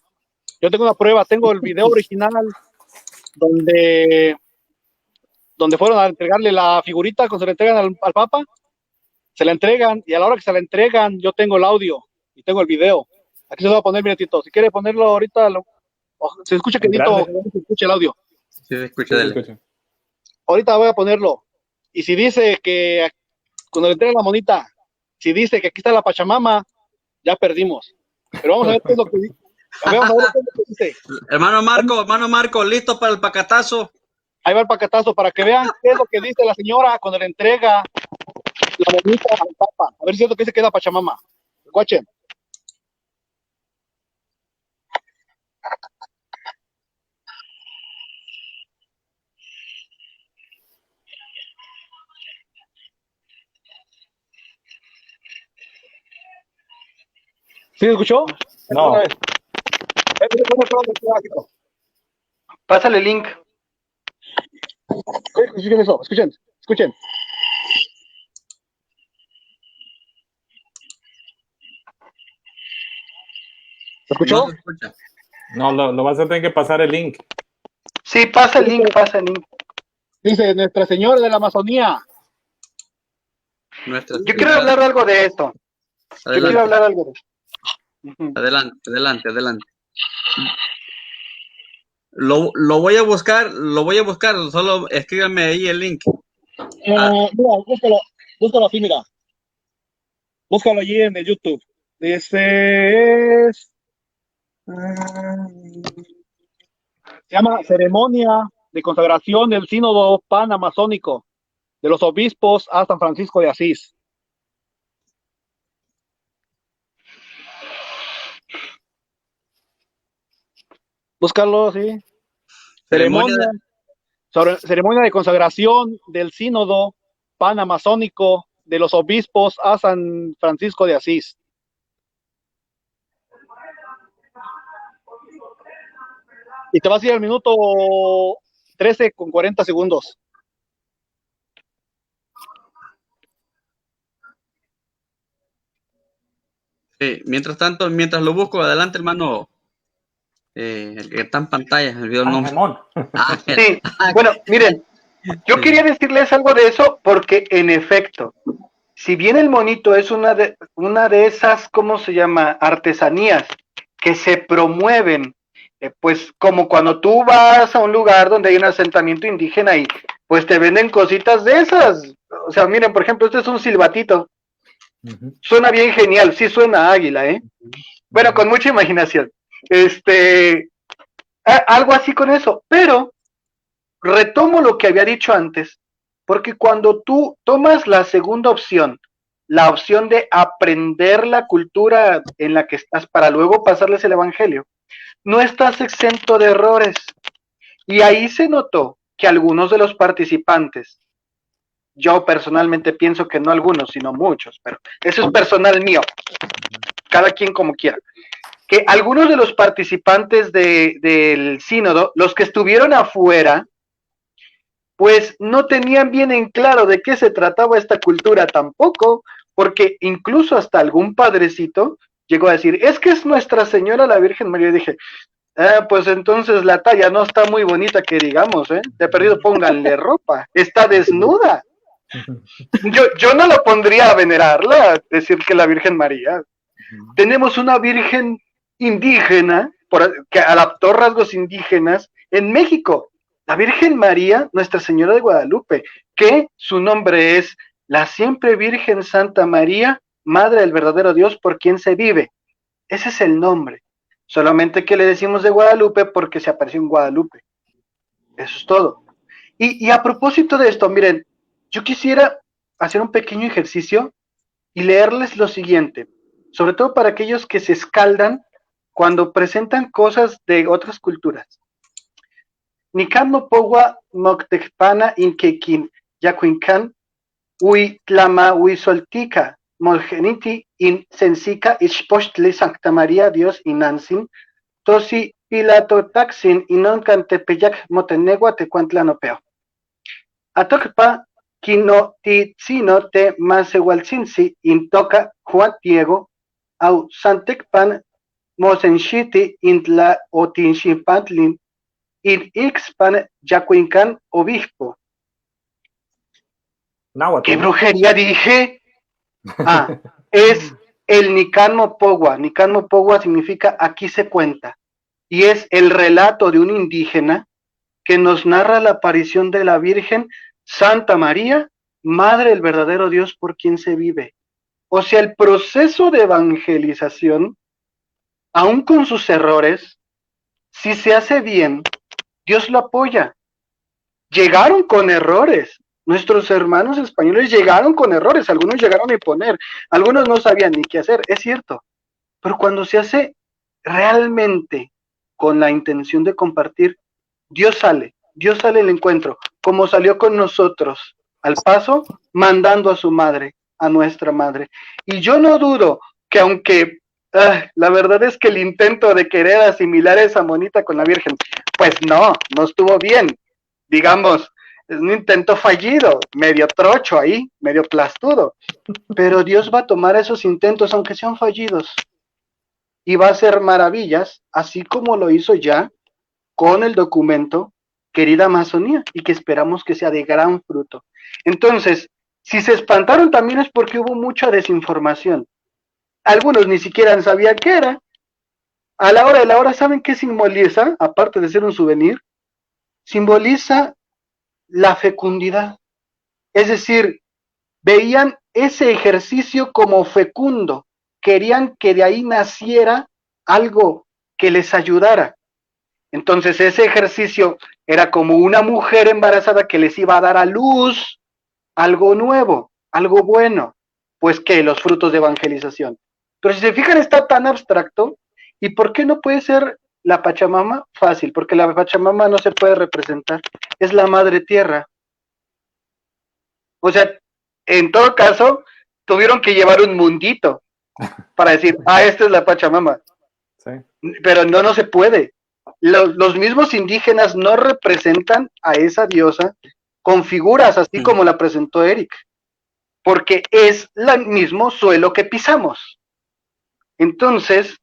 Yo tengo una prueba, tengo el video original donde fueron a entregarle la figurita, cuando se le entregan al Papa, se la entregan, y a la hora que se la entregan, yo tengo el audio y tengo el video. Aquí se lo voy a poner, mira, Tito. Si quiere ponerlo ahorita, se escucha que Tito, se escucha el audio. Sí, se escucha, dele. Ahorita voy a ponerlo. Y si dice que cuando le entregan la monita, si dice que aquí está la Pachamama, ya perdimos. Pero vamos a ver qué es lo que dice. Vamos a ver qué es lo que dice. Hermano Marco, listo para el pacatazo. Ahí va el pacatazo para que vean qué es lo que dice la señora cuando le entrega la monita al Papa. A ver si es lo que dice que es la Pachamama. Escuchen. ¿Sí escuchó? No. Pásale el link. Escuchen eso, escuchen. ¿Se escuchó? No se escucha. No, lo vas a tener que pasar el link. Sí, pasa el link, pasa el link. Dice Nuestra Señora de la Amazonía. Yo quiero hablar algo de esto. Adelante. Yo quiero hablar algo de esto. Adelante. Lo voy a buscar, solo escríbame ahí el link. Mira, búscalo así, mira. Búscalo allí en el YouTube. Dice se llama Ceremonia de Consagración del Sínodo Panamazónico de los Obispos a San Francisco de Asís. Búscalo, sí. Ceremonia de consagración del Sínodo Panamazónico de los Obispos a San Francisco de Asís. Y te vas a ir al minuto 13 con 40 segundos. Sí, mientras tanto, mientras lo busco, adelante, hermano. El que está en pantalla, el video no. Sí, bueno, miren, yo quería decirles algo de eso porque en efecto, si bien el monito es una de esas, ¿cómo se llama? Artesanías que se promueven, pues como cuando tú vas a un lugar donde hay un asentamiento indígena y pues te venden cositas de esas. O sea, miren, por ejemplo, este es un silbatito. Suena bien genial, sí suena a águila, ¿eh? Bueno, con mucha imaginación. Algo así con eso, pero retomo lo que había dicho antes, porque cuando tú tomas la segunda opción, la opción de aprender la cultura en la que estás para luego pasarles el evangelio, no estás exento de errores. Y ahí se notó que algunos de los participantes, yo personalmente pienso que no algunos, sino muchos, pero eso es personal mío, cada quien como quiera, que algunos de los participantes del sínodo, los que estuvieron afuera, pues no tenían bien en claro de qué se trataba esta cultura tampoco, porque incluso hasta algún padrecito llegó a decir, es que es Nuestra Señora la Virgen María. Y dije, pues entonces la talla no está muy bonita que digamos, de perdido pónganle ropa, está desnuda. Yo no lo pondría a venerarla, decir que la Virgen María. Tenemos una Virgen indígena, que adaptó rasgos indígenas en México. La Virgen María, Nuestra Señora de Guadalupe, que su nombre es la Siempre Virgen Santa María, Madre del verdadero Dios por quien se vive. Ese es el nombre. Solamente que le decimos de Guadalupe porque se apareció en Guadalupe. Eso es todo. Y a propósito de esto, miren, yo quisiera hacer un pequeño ejercicio y leerles lo siguiente, sobre todo para aquellos que se escaldan cuando presentan cosas de otras culturas. Nikamo Pogua Moctecpana Inquequin Yacuincan Ui Tlama Ui Soltica Molgeniti in Sensica Ispostli Santa María Dios Inansin Tosi Pilato Taxin Inoncan Tepeyac Motenegua Tecuantlanopeo. Atocpa Quino Titzino te Masehualcinsi Intoca Juan Diego Au Santecpan Mosenchiti Intla Otinchipantlin In Ixpan Yacuincan Obispo. ¿Qué brujería dije? Ah, es el Nicanmo Pogua. Nicanmo Pogua significa aquí se cuenta. Y es el relato de un indígena que nos narra la aparición de la Virgen Santa María, Madre del verdadero Dios por quien se vive. O sea, el proceso de evangelización, aun con sus errores, si se hace bien, Dios lo apoya. Llegaron con errores. Nuestros hermanos españoles llegaron con errores. Algunos llegaron a imponer. Algunos no sabían ni qué hacer. Es cierto. Pero cuando se hace realmente con la intención de compartir, Dios sale al encuentro, como salió con nosotros, al paso, mandando a su madre, a nuestra madre. Y yo no dudo que aunque la verdad es que el intento de querer asimilar a esa monita con la Virgen, pues no estuvo bien, digamos, es un intento fallido, medio trocho ahí, medio plastudo, pero Dios va a tomar esos intentos aunque sean fallidos y va a hacer maravillas, así como lo hizo ya con el documento Querida Amazonía, y que esperamos que sea de gran fruto. Entonces, si se espantaron también es porque hubo mucha desinformación. Algunos ni siquiera sabían qué era. A la hora de la hora, ¿saben qué simboliza? Aparte de ser un souvenir, simboliza la fecundidad. Es decir, veían ese ejercicio como fecundo, querían que de ahí naciera algo que les ayudara. Entonces ese ejercicio era como una mujer embarazada que les iba a dar a luz algo nuevo, algo bueno, pues que los frutos de evangelización. Pero si se fijan está tan abstracto, ¿y por qué no puede ser la Pachamama? Fácil, porque la Pachamama no se puede representar, es la madre tierra. O sea, en todo caso, tuvieron que llevar un mundito para decir, esta es la Pachamama. Sí. Pero no se puede. Los mismos indígenas no representan a esa diosa con figuras así como la presentó Eric, porque es el mismo suelo que pisamos. Entonces,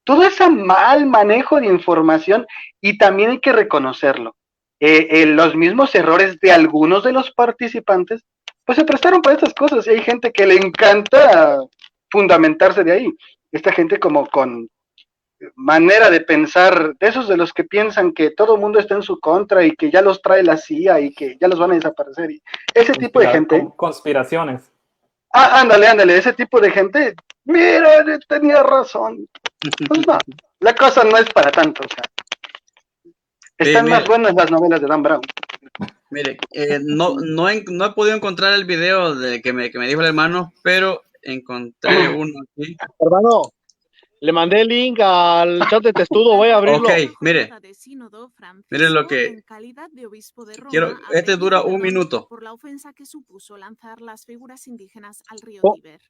todo ese mal manejo de información, y también hay que reconocerlo, los mismos errores de algunos de los participantes, pues se prestaron para estas cosas, y hay gente que le encanta fundamentarse de ahí. Esta gente como con manera de pensar, de esos de los que piensan que todo el mundo está en su contra y que ya los trae la CIA y que ya los van a desaparecer. Y ese tipo de gente. Conspiraciones. Ándale, ese tipo de gente, mira, tenía razón. Pues no, la cosa no es para tanto, o sea. Están más buenas las novelas de Dan Brown. Mire, no he podido encontrar el video de que me dijo el hermano, pero encontré uno aquí. Hermano, le mandé el link al chat de Testudo, voy a abrirlo. Ok, mire lo que quiero. Este dura 1 minuto. Por la ofensa que supuso lanzar las figuras indígenas al río Tíber.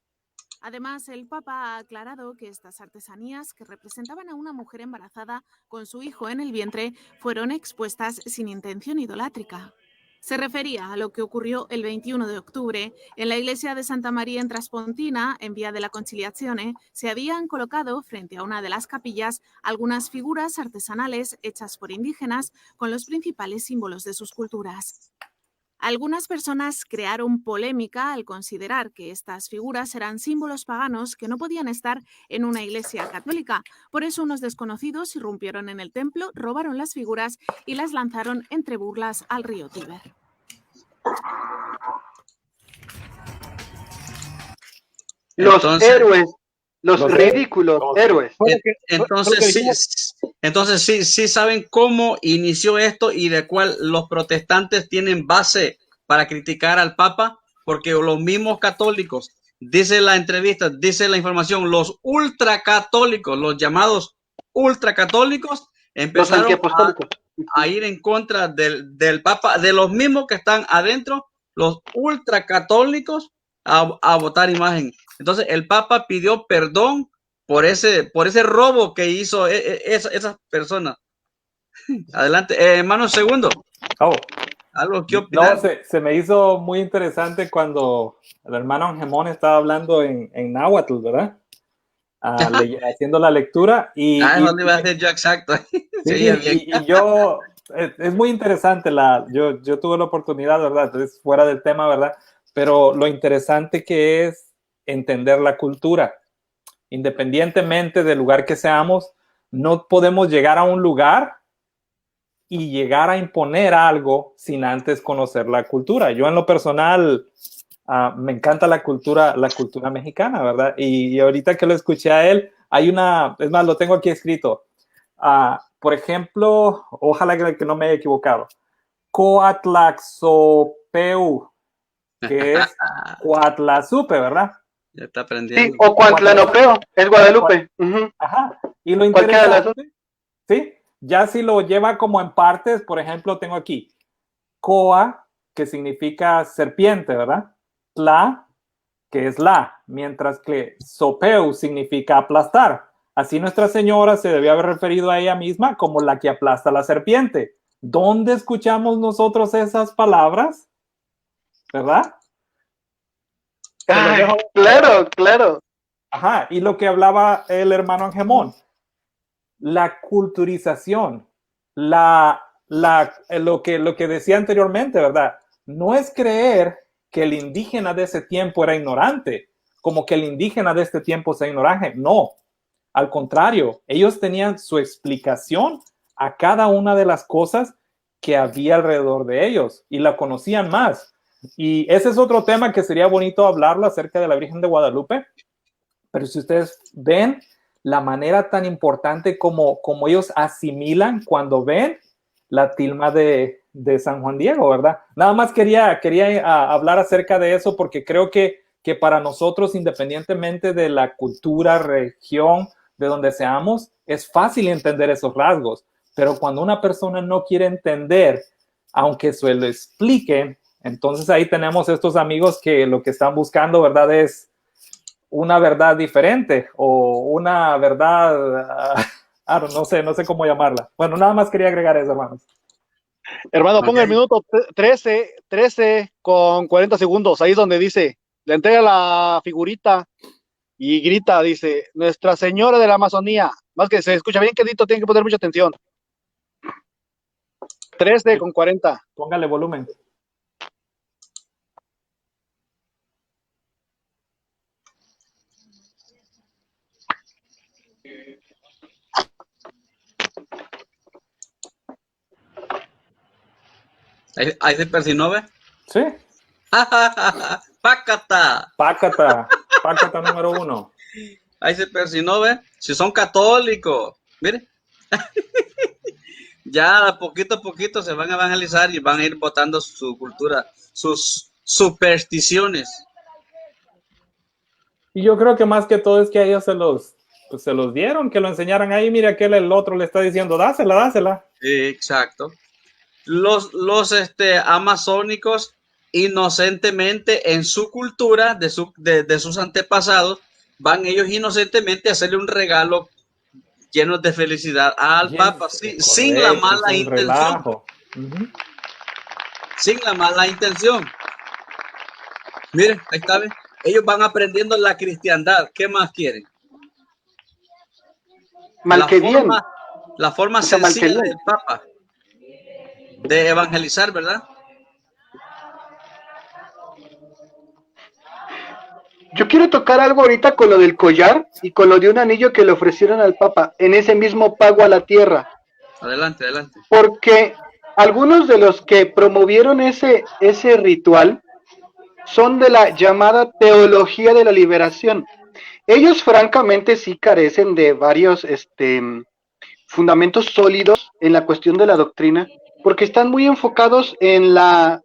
Además, el Papa ha aclarado que estas artesanías que representaban a una mujer embarazada con su hijo en el vientre fueron expuestas sin intención idolátrica. Se refería a lo que ocurrió el 21 de octubre. En la iglesia de Santa María en Traspontina, en Vía de la Conciliazione, se habían colocado frente a una de las capillas algunas figuras artesanales hechas por indígenas con los principales símbolos de sus culturas. Algunas personas crearon polémica al considerar que estas figuras eran símbolos paganos que no podían estar en una iglesia católica. Por eso unos desconocidos irrumpieron en el templo, robaron las figuras y las lanzaron entre burlas al río Tíber. Los héroes, los ridículos héroes. Entonces sí saben cómo inició esto y de cuál los protestantes tienen base para criticar al Papa, porque los mismos católicos, dice la entrevista, dice la información, los ultracatólicos, los llamados ultracatólicos, empezaron a ir en contra del Papa, de los mismos que están adentro, los ultracatólicos, a votar imagen. Entonces el Papa pidió perdón por ese robo que hizo esas personas. Adelante, hermano segundo. ¿Algo que opinar? No, se me hizo muy interesante cuando el hermano Angemón estaba hablando en náhuatl, ¿verdad? Haciendo la lectura. No le iba a hacer yo exacto. Sí, y yo, es muy interesante, yo tuve la oportunidad, ¿verdad? Es fuera del tema, ¿verdad? Pero lo interesante que es entender la cultura. Independientemente del lugar que seamos, no podemos llegar a un lugar y llegar a imponer algo sin antes conocer la cultura. Yo en lo personal me encanta la cultura mexicana, ¿verdad? Y ahorita que lo escuché a él, es más, lo tengo aquí escrito. Por ejemplo, ojalá que no me haya equivocado. Coatlaxopeu, que es Coatlazupe, ¿verdad? Ya está aprendiendo. Sí, o Cuantlanopeo, es Guadalupe. Ajá. Y lo interesante, sí, ya si lo lleva como en partes, por ejemplo, tengo aquí Coa, que significa serpiente, ¿verdad? Tla, que es la, mientras que Sopeu significa aplastar. Así Nuestra Señora se debió haber referido a ella misma como la que aplasta a la serpiente. ¿Dónde escuchamos nosotros esas palabras? ¿Verdad? Claro. Ajá, y lo que hablaba el hermano Angemón, la culturización, lo que decía anteriormente, ¿verdad? No es creer que el indígena de ese tiempo era ignorante, como que el indígena de este tiempo sea ignorante. No, al contrario, ellos tenían su explicación a cada una de las cosas que había alrededor de ellos y la conocían más. Y ese es otro tema que sería bonito hablarlo acerca de la Virgen de Guadalupe. Pero si ustedes ven la manera tan importante como ellos asimilan cuando ven la tilma de San Juan Diego, ¿verdad? Nada más quería hablar acerca de eso porque creo que para nosotros, independientemente de la cultura, región, de donde seamos, es fácil entender esos rasgos. Pero cuando una persona no quiere entender, aunque se lo explique, entonces ahí tenemos estos amigos que lo que están buscando, ¿verdad? Es una verdad diferente o una verdad, no sé cómo llamarla. Bueno, nada más quería agregar eso, hermanos. Hermano, ponga el minuto 13 con 40 segundos. Ahí es donde dice, le entrega la figurita y grita, dice, Nuestra Señora de la Amazonía. Más que se escucha bien quedito, tienen que poner mucha atención. 13 con 40. Póngale volumen. ¿Ahí se persinó, ve? Sí. Pácata. Pácata número 1. Ahí se persinó, ve. Si son católicos, mire. Ya poquito a poquito se van a evangelizar y van a ir botando su cultura, sus supersticiones. Y yo creo que más que todo es que a ellos se los dieron, que lo enseñaran ahí. Mira, aquel el otro le está diciendo, dásela. Exacto. Los amazónicos inocentemente en su cultura de sus antepasados van ellos inocentemente a hacerle un regalo lleno de felicidad al Papa, sin la mala intención. Sin la mala intención. Miren, ahí está, ¿ven? Ellos van aprendiendo la cristiandad. ¿Qué más quieren? La forma sencilla del Papa de evangelizar, ¿verdad? Yo quiero tocar algo ahorita con lo del collar y con lo de un anillo que le ofrecieron al Papa en ese mismo pago a la tierra. Adelante, adelante. Porque algunos de los que promovieron ese ritual son de la llamada teología de la liberación. Ellos francamente sí carecen de varios fundamentos sólidos en la cuestión de la doctrina, porque están muy enfocados en la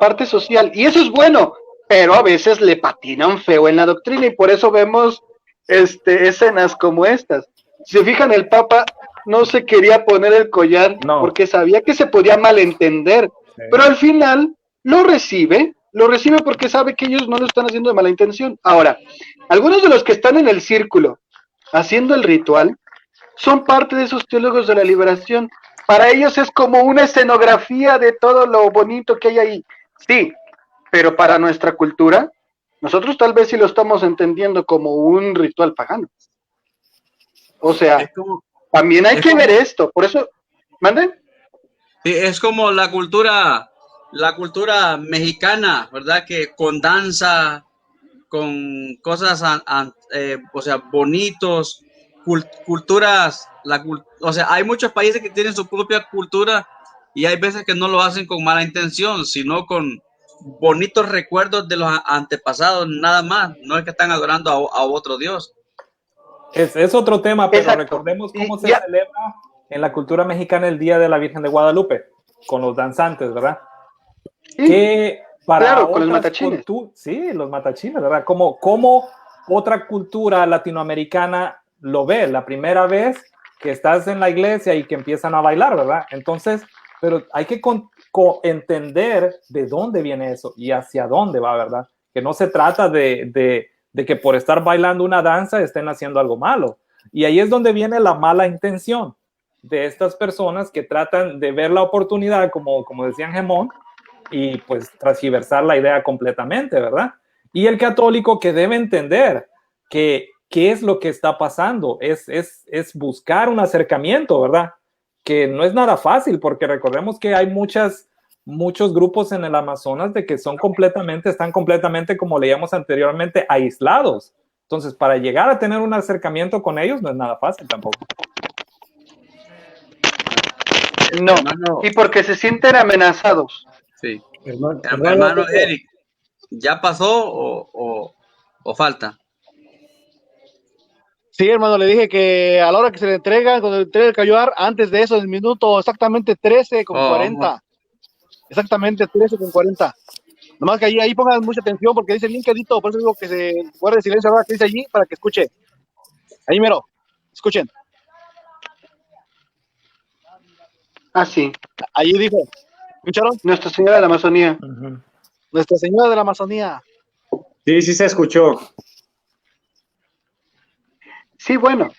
parte social, y eso es bueno, pero a veces le patinan feo en la doctrina, y por eso vemos escenas como estas. Si se fijan, el Papa no se quería poner el collar porque sabía que se podía malentender, pero al final lo recibe porque sabe que ellos no lo están haciendo de mala intención. Ahora, algunos de los que están en el círculo haciendo el ritual son parte de esos teólogos de la liberación. Para ellos es como una escenografía de todo lo bonito que hay ahí. Sí, pero para nuestra cultura, nosotros tal vez sí lo estamos entendiendo como un ritual pagano. O sea, también hay que ver esto. Por eso, ¿manden? Sí, es como la cultura mexicana, ¿verdad? Que con danza, con cosas, o sea, bonitos, culturas, o sea, hay muchos países que tienen su propia cultura y hay veces que no lo hacen con mala intención, sino con bonitos recuerdos de los antepasados, nada más. No es que están adorando a otro Dios. Es otro tema, pero Exacto. Recordemos cómo se celebra en la cultura mexicana el Día de la Virgen de Guadalupe, con los danzantes, ¿verdad? Sí, Que para claro, con los matachines. Sí, los matachines, ¿verdad? Como otra cultura latinoamericana lo ve, la primera vez que estás en la iglesia y que empiezan a bailar, ¿verdad? Entonces, pero hay que entender de dónde viene eso y hacia dónde va, ¿verdad? Que no se trata de que por estar bailando una danza estén haciendo algo malo. Y ahí es donde viene la mala intención de estas personas que tratan de ver la oportunidad, como decía Gemón, y pues transgiversar la idea completamente, ¿verdad? Y el católico que debe entender que qué es lo que está pasando, es buscar un acercamiento, ¿verdad? Que no es nada fácil, porque recordemos que hay muchos grupos en el Amazonas de que están completamente, como leíamos anteriormente, aislados. Entonces, para llegar a tener un acercamiento con ellos no es nada fácil tampoco. No, y porque se sienten amenazados. Sí. Hermano Eric, ¿ya pasó o falta? Sí, hermano, le dije que a la hora que se le entrega, cuando le entrega el collar, antes de eso, en el minuto exactamente 13:40. Exactamente 13:40. Nomás que ahí pongan mucha atención porque dice bien quedito, por eso digo que se guarde silencio ahora que dice allí para que escuche. Ahí mero, escuchen. Ah, sí. Allí dijo, ¿escucharon? Nuestra Señora de la Amazonía. Nuestra Señora de la Amazonía. Sí, sí se escuchó. Sí, bueno.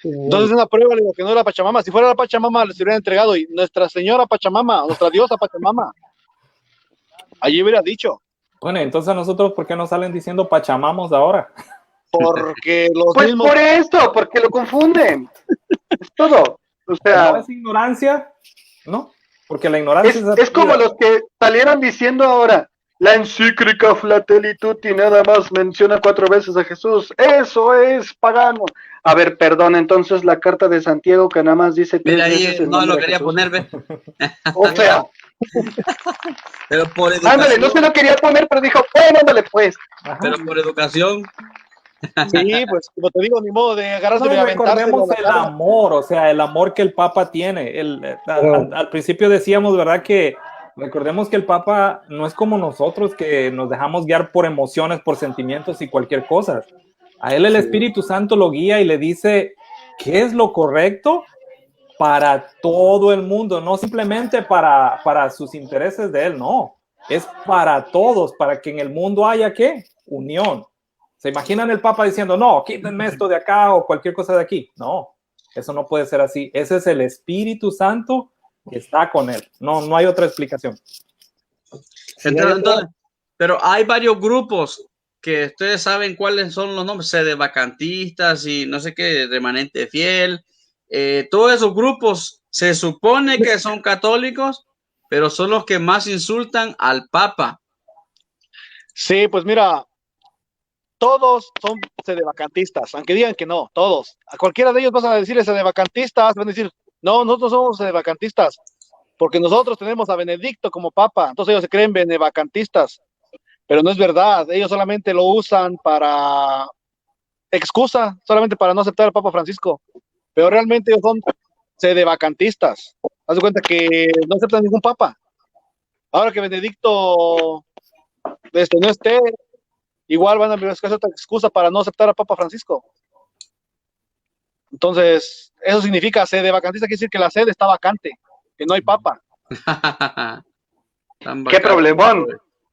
Entonces una prueba, le digo que no era Pachamama. Si fuera la Pachamama, les hubiera entregado. Y Nuestra Señora Pachamama, nuestra diosa Pachamama. Allí hubiera dicho. Bueno, entonces nosotros, ¿por qué no salen diciendo Pachamamos ahora? Porque los pues mismos... por esto, porque lo confunden. Es todo. O sea, ¿no es ignorancia? ¿No? Porque la ignorancia es como los que salieron diciendo ahora, la encíclica Fratelli Tutti nada más menciona 4 veces a Jesús. Eso es pagano. A ver, perdón, entonces la carta de Santiago que nada más dice 3 Mira, veces ahí el no nombre lo de quería Jesús. poner, ¿ve? O sea, pero por educación. ándale, no se lo quería poner, pero dijo, bueno, ándale pues. Pero por educación. Sí, pues como te digo, ni modo de agarrarse No, y aventarse. recordemos el amor, o sea, el amor que el Papa tiene. Al principio decíamos, ¿verdad? Que recordemos que el Papa no es como nosotros que nos dejamos guiar por emociones, por sentimientos y cualquier cosa. A él el Espíritu Santo lo guía y le dice qué es lo correcto para todo el mundo, no simplemente para sus intereses de él, no. Es para todos, para que en el mundo haya ¿qué? Unión. ¿Se imaginan el Papa diciendo, no, quítenme esto de acá o cualquier cosa de aquí? No, eso no puede ser así. Ese es el Espíritu Santo que está con él. No hay otra explicación. Entonces, pero hay varios grupos que ustedes saben cuáles son los nombres, sedevacantistas y no sé qué, remanente fiel. Todos esos grupos se supone que son católicos, pero son los que más insultan al Papa. Sí, pues mira, todos son sedevacantistas, aunque digan que no, todos. A cualquiera de ellos vas a decirle sedevacantistas, van a decir, no, nosotros somos sedevacantistas, porque nosotros tenemos a Benedicto como papa, entonces ellos se creen benevacantistas, pero no es verdad, ellos solamente lo usan para excusa, solamente para no aceptar al Papa Francisco, pero realmente ellos son sedevacantistas. Haz de cuenta que no aceptan ningún papa. Ahora que Benedicto no esté, igual van a buscar otra excusa para no aceptar al Papa Francisco. Entonces, eso significa sede vacantista, quiere decir que la sede está vacante, que no hay papa. ¡Qué problemón!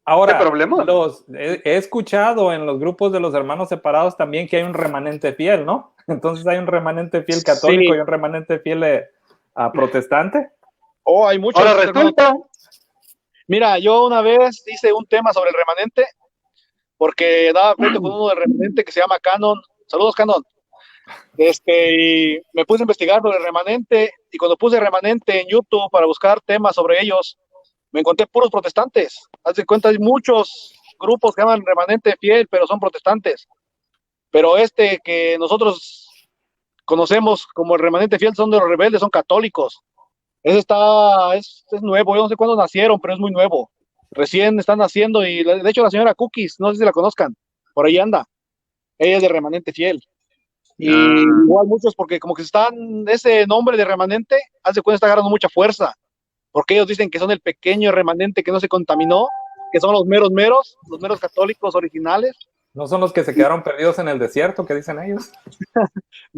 Ahora, ¿Qué problemón? he escuchado en los grupos de los hermanos separados también que hay un remanente fiel, ¿no? Entonces hay un remanente fiel católico Sí. y un remanente fiel protestante. Oh, hay muchos. Ahora resulta... Mira, yo una vez hice un tema sobre el remanente, porque daba pleito con uno del remanente que se llama Canon. Saludos, Canon. Y me puse a investigar sobre el remanente, y cuando puse remanente en YouTube para buscar temas sobre ellos, me encontré puros protestantes. Haz de cuenta, hay muchos grupos que llaman remanente fiel, pero son protestantes. Pero que nosotros conocemos como el remanente fiel son de los rebeldes, son católicos. Ese es nuevo, yo no sé cuándo nacieron, pero es muy nuevo. Recién están naciendo, y de hecho la señora Cookies, no sé si la conozcan, por ahí anda. Ella es de remanente fiel. Y igual muchos, porque como que ese nombre de remanente, haz de cuenta, está agarrando mucha fuerza, porque ellos dicen que son el pequeño remanente que no se contaminó, que son los meros católicos originales. ¿No son los que se quedaron perdidos en el desierto, que dicen ellos?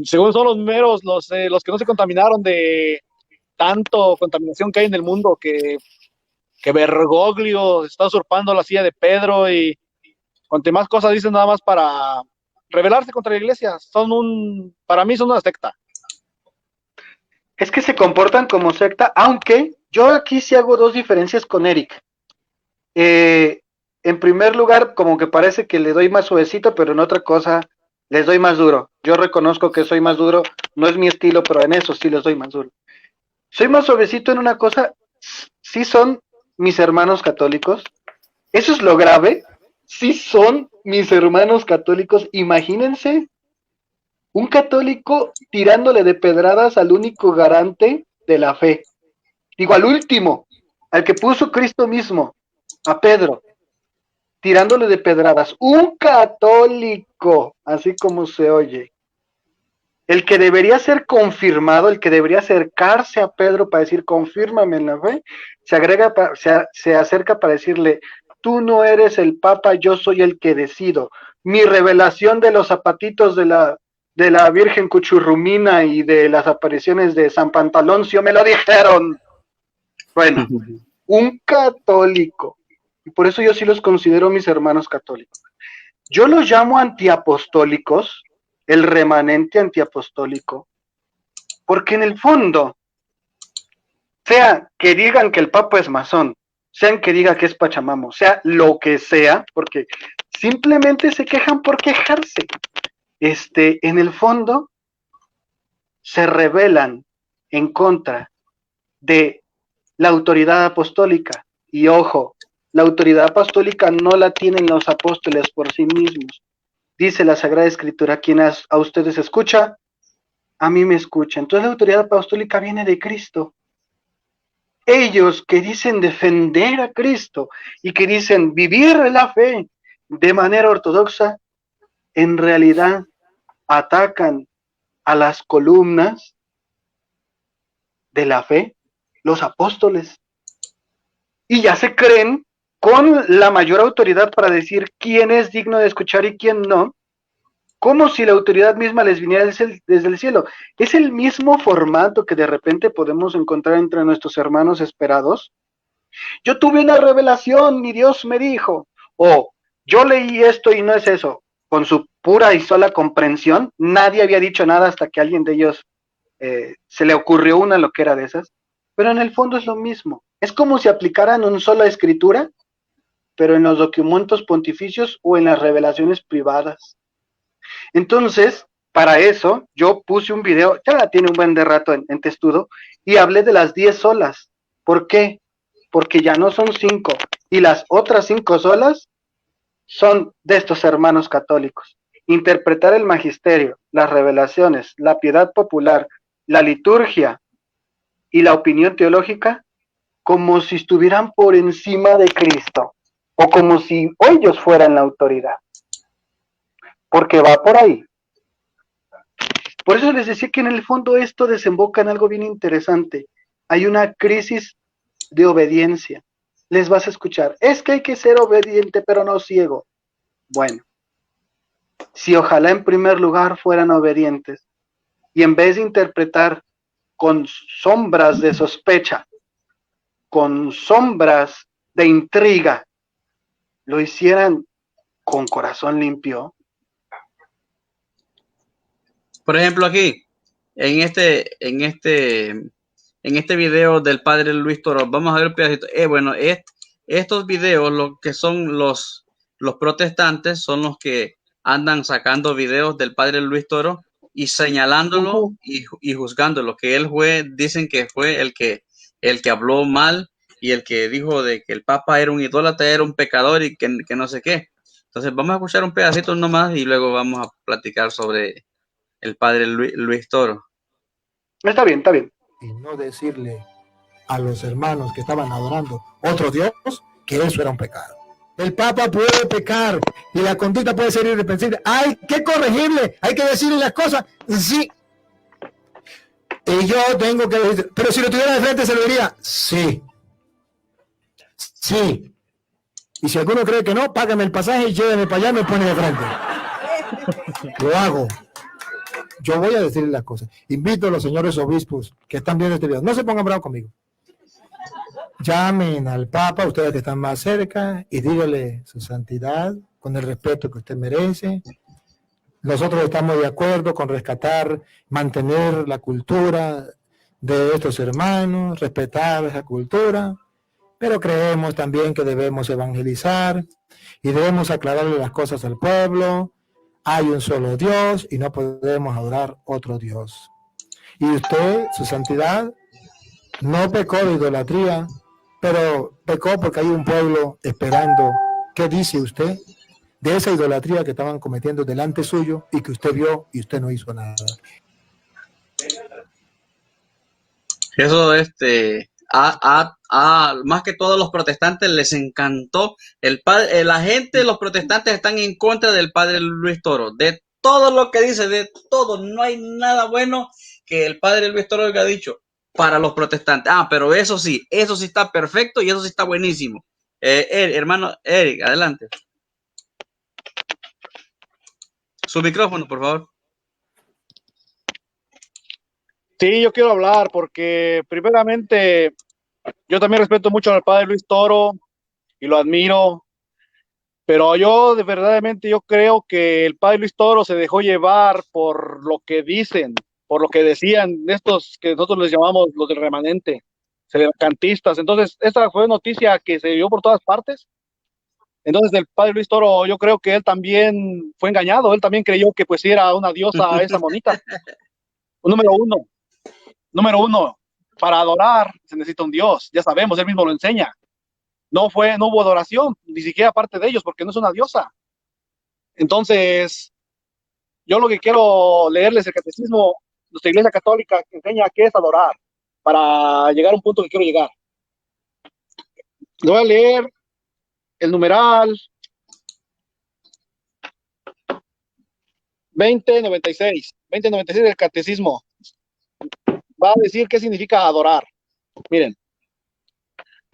Según son los meros, los que no se contaminaron de tanto contaminación que hay en el mundo, que Bergoglio está usurpando la silla de Pedro, y cuanto más cosas dicen nada más para rebelarse contra la iglesia. Para mí son una secta. Es que se comportan como secta, aunque yo aquí sí hago dos diferencias con Eric. En primer lugar, como que parece que le doy más suavecito, pero en otra cosa les doy más duro. Yo reconozco que soy más duro, no es mi estilo, pero en eso sí les doy más duro. Soy más suavecito en una cosa, sí son mis hermanos católicos. Eso es lo grave, sí son mis hermanos católicos. Imagínense un católico tirándole de pedradas al único garante de la fe. Digo, al último, al que puso Cristo mismo, a Pedro, tirándole de pedradas. Un católico, así como se oye. El que debería ser confirmado, el que debería acercarse a Pedro para decir, confírmame en la fe, se acerca para decirle, tú no eres el Papa, yo soy el que decido. Mi revelación de los zapatitos de la Virgen Cuchurrumina y de las apariciones de San Pantaloncio me lo dijeron. Bueno, un católico. Y por eso yo sí los considero mis hermanos católicos. Yo los llamo antiapostólicos, el remanente antiapostólico, porque en el fondo, sea que digan que el Papa es masón, sean que diga que es Pachamamo, sea lo que sea, porque simplemente se quejan por quejarse. En el fondo, se rebelan en contra de la autoridad apostólica. Y ojo, la autoridad apostólica no la tienen los apóstoles por sí mismos. Dice la Sagrada Escritura, quien a ustedes escucha, a mí me escucha. Entonces la autoridad apostólica viene de Cristo. Ellos que dicen defender a Cristo y que dicen vivir la fe de manera ortodoxa, en realidad atacan a las columnas de la fe, los apóstoles. Y ya se creen con la mayor autoridad para decir quién es digno de escuchar y quién no, como si la autoridad misma les viniera desde el cielo. Es el mismo formato que de repente podemos encontrar entre nuestros hermanos esperados. Yo tuve una revelación y Dios me dijo, o yo leí esto y no es eso. Con su pura y sola comprensión, nadie había dicho nada hasta que a alguien de ellos se le ocurrió una loquera de esas, pero en el fondo es lo mismo. Es como si aplicaran una sola escritura, pero en los documentos pontificios o en las revelaciones privadas. Entonces, para eso, yo puse un video, ya la tiene un buen de rato en Testudo, y hablé de las 10 solas. ¿Por qué? Porque ya no son 5, y las otras 5 solas son de estos hermanos católicos. Interpretar el magisterio, las revelaciones, la piedad popular, la liturgia y la opinión teológica como si estuvieran por encima de Cristo o como si ellos fueran la autoridad. Porque va por ahí. Por eso les decía que en el fondo esto desemboca en algo bien interesante. Hay una crisis de obediencia. Les vas a escuchar, es que hay que ser obediente pero no ciego. Bueno, si ojalá en primer lugar fueran obedientes y en vez de interpretar con sombras de sospecha, con sombras de intriga, lo hicieran con corazón limpio. Por ejemplo, aquí, en este video del padre Luis Toro, vamos a ver un pedacito. Bueno, estos videos, lo que son los protestantes, son los que andan sacando videos del padre Luis Toro y señalándolo y juzgándolo, que él dicen que fue el que habló mal y el que dijo de que el Papa era un idólatra, era un pecador y que no sé qué. Entonces vamos a escuchar un pedacito nomás y luego vamos a platicar sobre el padre Luis Toro. Está bien, está bien. Y no decirle a los hermanos que estaban adorando otro Dios que eso era un pecado. El Papa puede pecar y la conducta puede ser irreprensible. Hay que corregirle, hay que decirle las cosas. Sí. Y yo tengo que decir, pero si lo tuviera de frente se lo diría, sí. Sí. Y si alguno cree que no, págame el pasaje y lléveme para allá y me pone de frente. Lo hago. Yo voy a decirle las cosas. Invito a los señores obispos que están viendo este video. No se pongan bravos conmigo. Llamen al Papa, ustedes que están más cerca, y díganle su santidad, con el respeto que usted merece. Nosotros estamos de acuerdo con rescatar, mantener la cultura de estos hermanos, respetar esa cultura, pero creemos también que debemos evangelizar y debemos aclararle las cosas al pueblo. Hay un solo Dios y no podemos adorar otro Dios. Y usted, su santidad, no pecó de idolatría, pero pecó porque hay un pueblo esperando. ¿Qué dice usted de esa idolatría que estaban cometiendo delante suyo y que usted vio y usted no hizo nada? Eso, más que todos los protestantes les encantó. La gente, los protestantes están en contra del padre Luis Toro. De todo lo que dice, de todo, no hay nada bueno que el padre Luis Toro haya dicho para los protestantes. Pero eso sí está perfecto y eso sí está buenísimo. Hermano Eric, adelante. Su micrófono, por favor. Sí, yo quiero hablar porque primeramente yo también respeto mucho al padre Luis Toro y lo admiro, pero verdaderamente yo creo que el padre Luis Toro se dejó llevar por lo que dicen, por lo que decían estos que nosotros les llamamos los del remanente, cantistas. Entonces, esta fue noticia que se dio por todas partes. Entonces, el padre Luis Toro, yo creo que él también fue engañado, él también creyó que pues era una diosa esa monita. Número uno, para adorar se necesita un Dios, ya sabemos, él mismo lo enseña. No hubo adoración, ni siquiera parte de ellos, porque no es una diosa. Entonces, yo lo que quiero leerles el catecismo, nuestra Iglesia Católica enseña qué es adorar, para llegar a un punto que quiero llegar. Le voy a leer el numeral 2096 del catecismo. Va a decir qué significa adorar. Miren,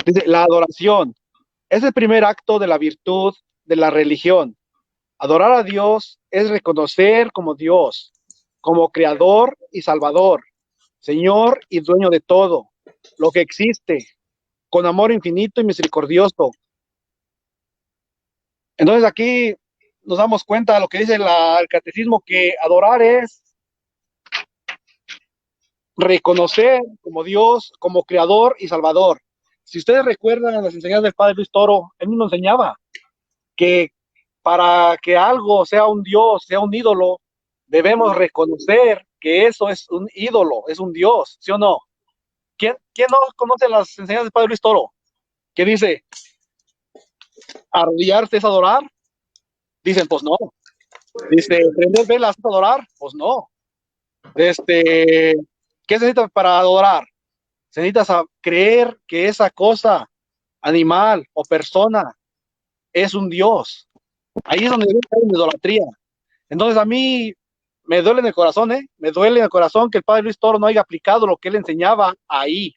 dice, la adoración es el primer acto de la virtud de la religión. Adorar a Dios es reconocer como Dios, como creador y salvador, Señor y dueño de todo lo que existe, con amor infinito y misericordioso. Entonces aquí nos damos cuenta de lo que dice el catecismo, que adorar es reconocer como Dios, como creador y salvador. Si ustedes recuerdan las enseñanzas del padre Luis Toro, él mismo enseñaba que para que algo sea un Dios, sea un ídolo, debemos reconocer que eso es un ídolo, es un Dios, ¿sí o no? ¿Quién no conoce las enseñanzas del padre Luis Toro? Que dice, arrodillarse es adorar, Dicen, pues no. ¿Prender velas para adorar? Pues no. ¿Qué se necesita para adorar? Se necesita creer que esa cosa, animal o persona, es un Dios. Ahí es donde viene la idolatría. Entonces a mí me duele en el corazón, me duele en el corazón que el padre Luis Toro no haya aplicado lo que él enseñaba ahí.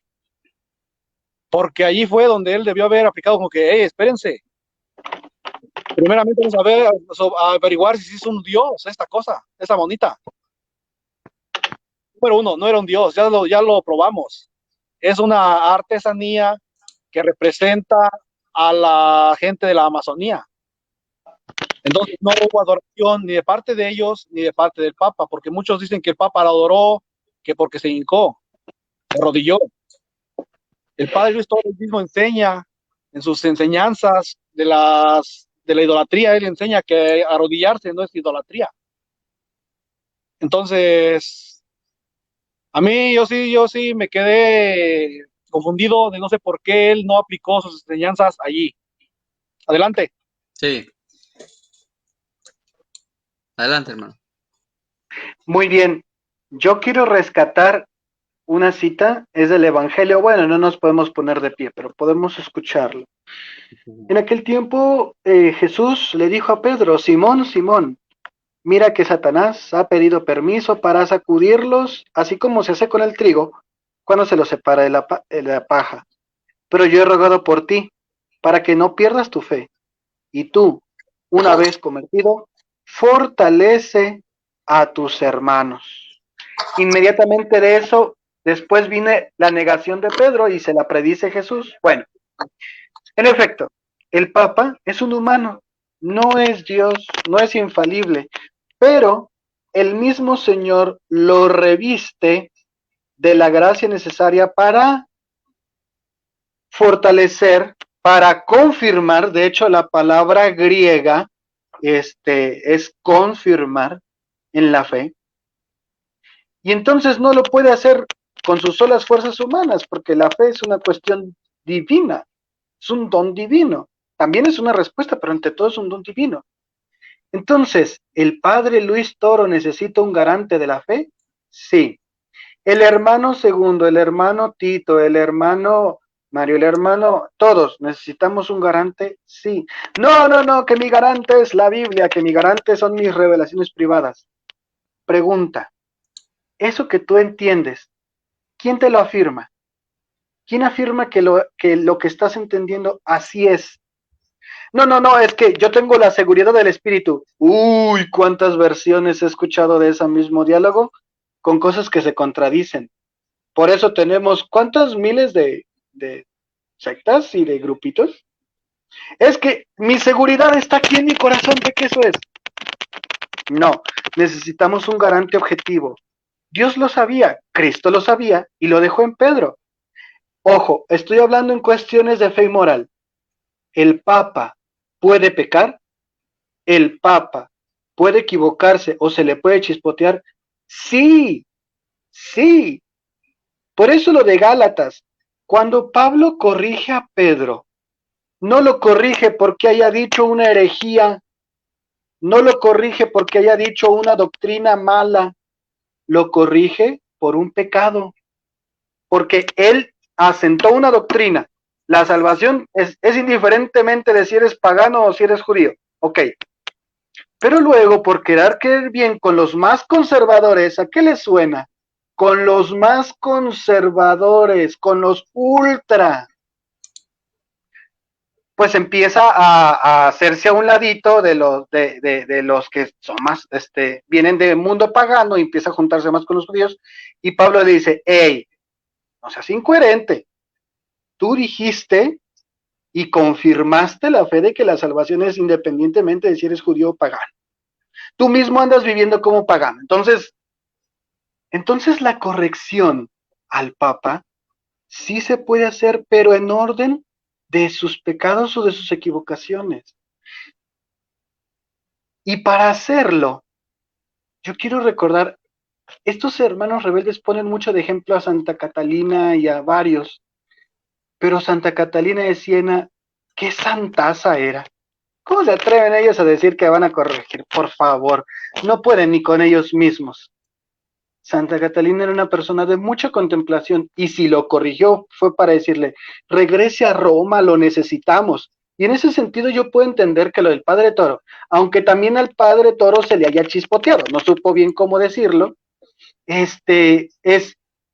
Porque allí fue donde él debió haber aplicado como que, espérense. Primeramente vamos a averiguar si es un Dios esta cosa, esa monita. Número uno, no era un Dios, ya lo probamos. Es una artesanía que representa a la gente de la Amazonía. Entonces no hubo adoración ni de parte de ellos ni de parte del Papa, porque muchos dicen que el Papa la adoró, que porque se hincó, se arrodilló. El padre Luis Torres mismo enseña en sus enseñanzas de la idolatría, él enseña que arrodillarse no es idolatría. Entonces, a mí yo sí me quedé confundido de no sé por qué él no aplicó sus enseñanzas allí. Adelante. Sí. Adelante, hermano. Muy bien. Yo quiero rescatar una cita, es del Evangelio. Bueno, no nos podemos poner de pie, pero podemos escucharlo. En aquel tiempo Jesús le dijo a Pedro, Simón, Simón, mira que Satanás ha pedido permiso para sacudirlos, así como se hace con el trigo cuando se lo separa de la paja. Pero yo he rogado por ti, para que no pierdas tu fe. Y tú, una vez convertido, fortalece a tus hermanos. Inmediatamente de eso, después viene la negación de Pedro y se la predice Jesús. Bueno, en efecto, el Papa es un humano, no es Dios, no es infalible, pero el mismo Señor lo reviste de la gracia necesaria para fortalecer, para confirmar. De hecho, la palabra griega es confirmar en la fe. Y entonces no lo puede hacer con sus solas fuerzas humanas, porque la fe es una cuestión divina, es un don divino. También es una respuesta, pero ante todo es un don divino. Entonces, ¿el padre Luis Toro necesita un garante de la fe? Sí. El hermano Segundo, el hermano Tito, el hermano Mario, el hermano, todos necesitamos un garante, sí. No, que mi garante es la Biblia, que mi garante son mis revelaciones privadas. Pregunta, eso que tú entiendes, ¿quién te lo afirma? ¿Quién afirma que lo que estás entendiendo así es? No, es que yo tengo la seguridad del espíritu. Uy, cuántas versiones he escuchado de ese mismo diálogo con cosas que se contradicen. Por eso tenemos cuántas miles de sectas y de grupitos. Es que mi seguridad está aquí en mi corazón de que eso es. No, necesitamos un garante objetivo. Dios lo sabía, Cristo lo sabía y lo dejó en Pedro. Ojo, estoy hablando en cuestiones de fe y moral. ¿El Papa puede pecar? ¿El Papa puede equivocarse o se le puede chispotear? Sí. Por eso lo de Gálatas, cuando Pablo corrige a Pedro, no lo corrige porque haya dicho una herejía, no lo corrige porque haya dicho una doctrina mala, lo corrige por un pecado, porque él asentó una doctrina. La salvación es indiferentemente de si eres pagano o si eres judío, ok. Pero luego, por querer bien con los más conservadores, ¿a qué les suena? Con los más conservadores, con los ultra, pues empieza a hacerse a un ladito de los que son más, vienen del mundo pagano y empieza a juntarse más con los judíos. Y Pablo le dice, hey, no seas incoherente. Tú dijiste y confirmaste la fe de que la salvación es independientemente de si eres judío o pagano. Tú mismo andas viviendo como pagano. Entonces la corrección al Papa sí se puede hacer, pero en orden de sus pecados o de sus equivocaciones. Y para hacerlo, yo quiero recordar, estos hermanos rebeldes ponen mucho de ejemplo a Santa Catalina y a varios, pero Santa Catalina de Siena, qué santaza era. ¿Cómo se atreven ellos a decir que van a corregir? Por favor, no pueden ni con ellos mismos. Santa Catalina era una persona de mucha contemplación y si lo corrigió fue para decirle, regrese a Roma, lo necesitamos. Y en ese sentido yo puedo entender que lo del Padre Toro, aunque también al Padre Toro se le haya chispoteado, no supo bien cómo decirlo, es,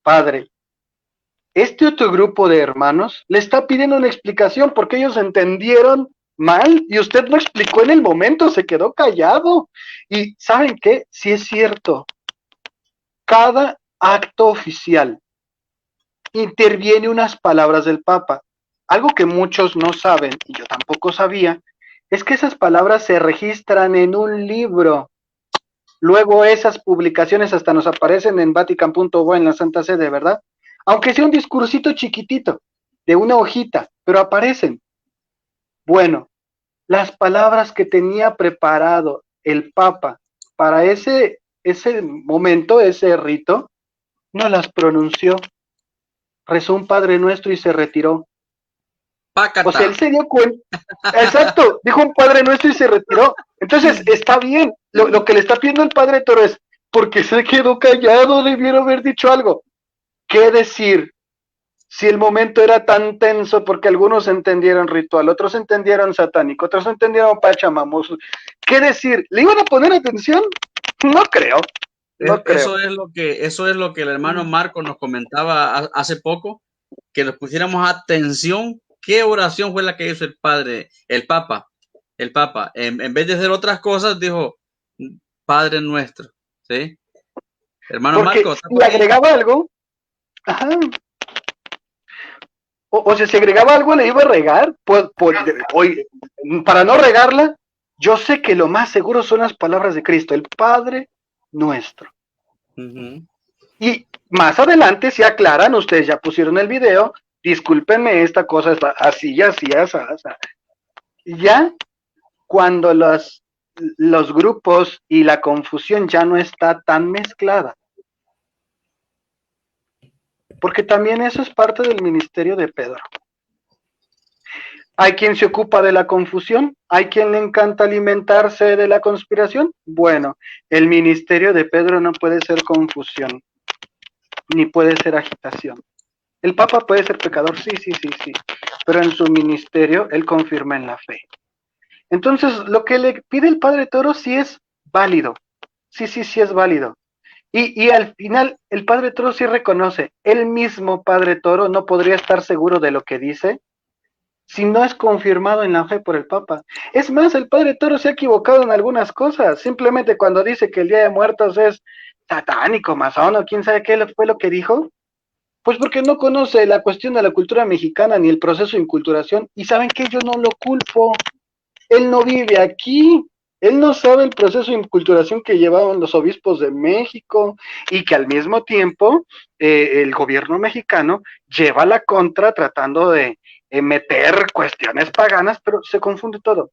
Padre, este otro grupo de hermanos le está pidiendo una explicación porque ellos entendieron mal y usted no explicó en el momento, se quedó callado. Y ¿saben qué? Sí es cierto, cada acto oficial interviene unas palabras del Papa. Algo que muchos no saben, y yo tampoco sabía, es que esas palabras se registran en un libro. Luego esas publicaciones hasta nos aparecen en Vatican.bo en la Santa Sede, ¿verdad? Aunque sea un discursito chiquitito, de una hojita, pero aparecen. Bueno, las palabras que tenía preparado el Papa para ese momento, ese rito, no las pronunció. Rezó un Padre Nuestro y se retiró. Pácata. O sea, él se dio cuenta. Exacto, dijo un Padre Nuestro y se retiró. Entonces, está bien. Lo que le está pidiendo el Padre Toro es, porque se quedó callado, debieron haber dicho algo. ¿Qué decir? Si el momento era tan tenso, porque algunos entendieron ritual, otros entendieron satánico, otros entendieron pachamamos. ¿Qué decir? ¿Le iban a poner atención? No creo. No creo. Eso es lo que el hermano Marco nos comentaba hace poco, que nos pusiéramos atención. ¿Qué oración fue la que hizo el Papa? En vez de hacer otras cosas, dijo Padre Nuestro, ¿sí? Hermano porque Marco. Si le agregaba algo, ajá. O sea, si agregaba algo, le iba a regar. Hoy, para no regarla, yo sé que lo más seguro son las palabras de Cristo, el Padre Nuestro. Y más adelante se aclaran, ustedes ya pusieron el video, discúlpenme, esta cosa está así, así, así. Ya cuando los grupos y la confusión ya no está tan mezclada. Porque también eso es parte del ministerio de Pedro. Hay quien se ocupa de la confusión, hay quien le encanta alimentarse de la conspiración. Bueno, el ministerio de Pedro no puede ser confusión, ni puede ser agitación. El Papa puede ser pecador, sí, pero en su ministerio él confirma en la fe. Entonces, lo que le pide el Padre Toro sí es válido, sí es válido. Y al final, el Padre Toro sí reconoce, el mismo Padre Toro no podría estar seguro de lo que dice si no es confirmado en la fe por el Papa. Es más, el Padre Toro se ha equivocado en algunas cosas, simplemente cuando dice que el Día de Muertos es satánico, masón o quién sabe qué fue lo que dijo, pues porque no conoce la cuestión de la cultura mexicana ni el proceso de inculturación, y saben que yo no lo culpo, él no vive aquí, él no sabe el proceso de inculturación que llevaban los obispos de México y que al mismo tiempo el gobierno mexicano lleva la contra tratando de meter cuestiones paganas, pero se confunde todo.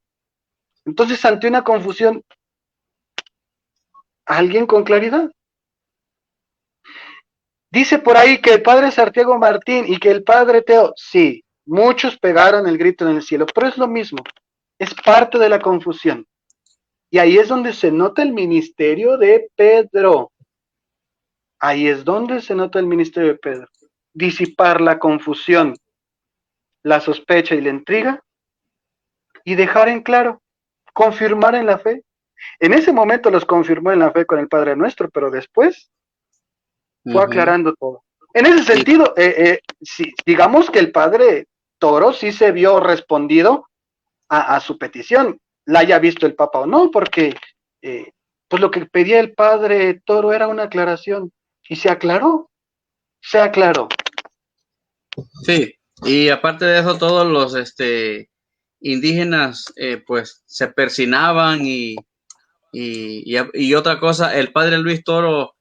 Entonces, ante una confusión, ¿alguien con claridad? Dice por ahí que el padre Santiago Martín y que el padre Teo, sí, muchos pegaron el grito en el cielo, pero es lo mismo, es parte de la confusión. Y ahí es donde se nota el ministerio de Pedro. Ahí es donde se nota el ministerio de Pedro. Disipar la confusión, la sospecha y la intriga, y dejar en claro, confirmar en la fe. En ese momento los confirmó en la fe con el Padre Nuestro, pero después fue aclarando todo. En ese sentido, sí, digamos que el Padre Toro sí se vio respondido a su petición, la haya visto el Papa o no, porque pues lo que pedía el Padre Toro era una aclaración, y se aclaró. Sí, y aparte de eso, todos los indígenas pues se persinaban y otra cosa, el padre Luis Toro,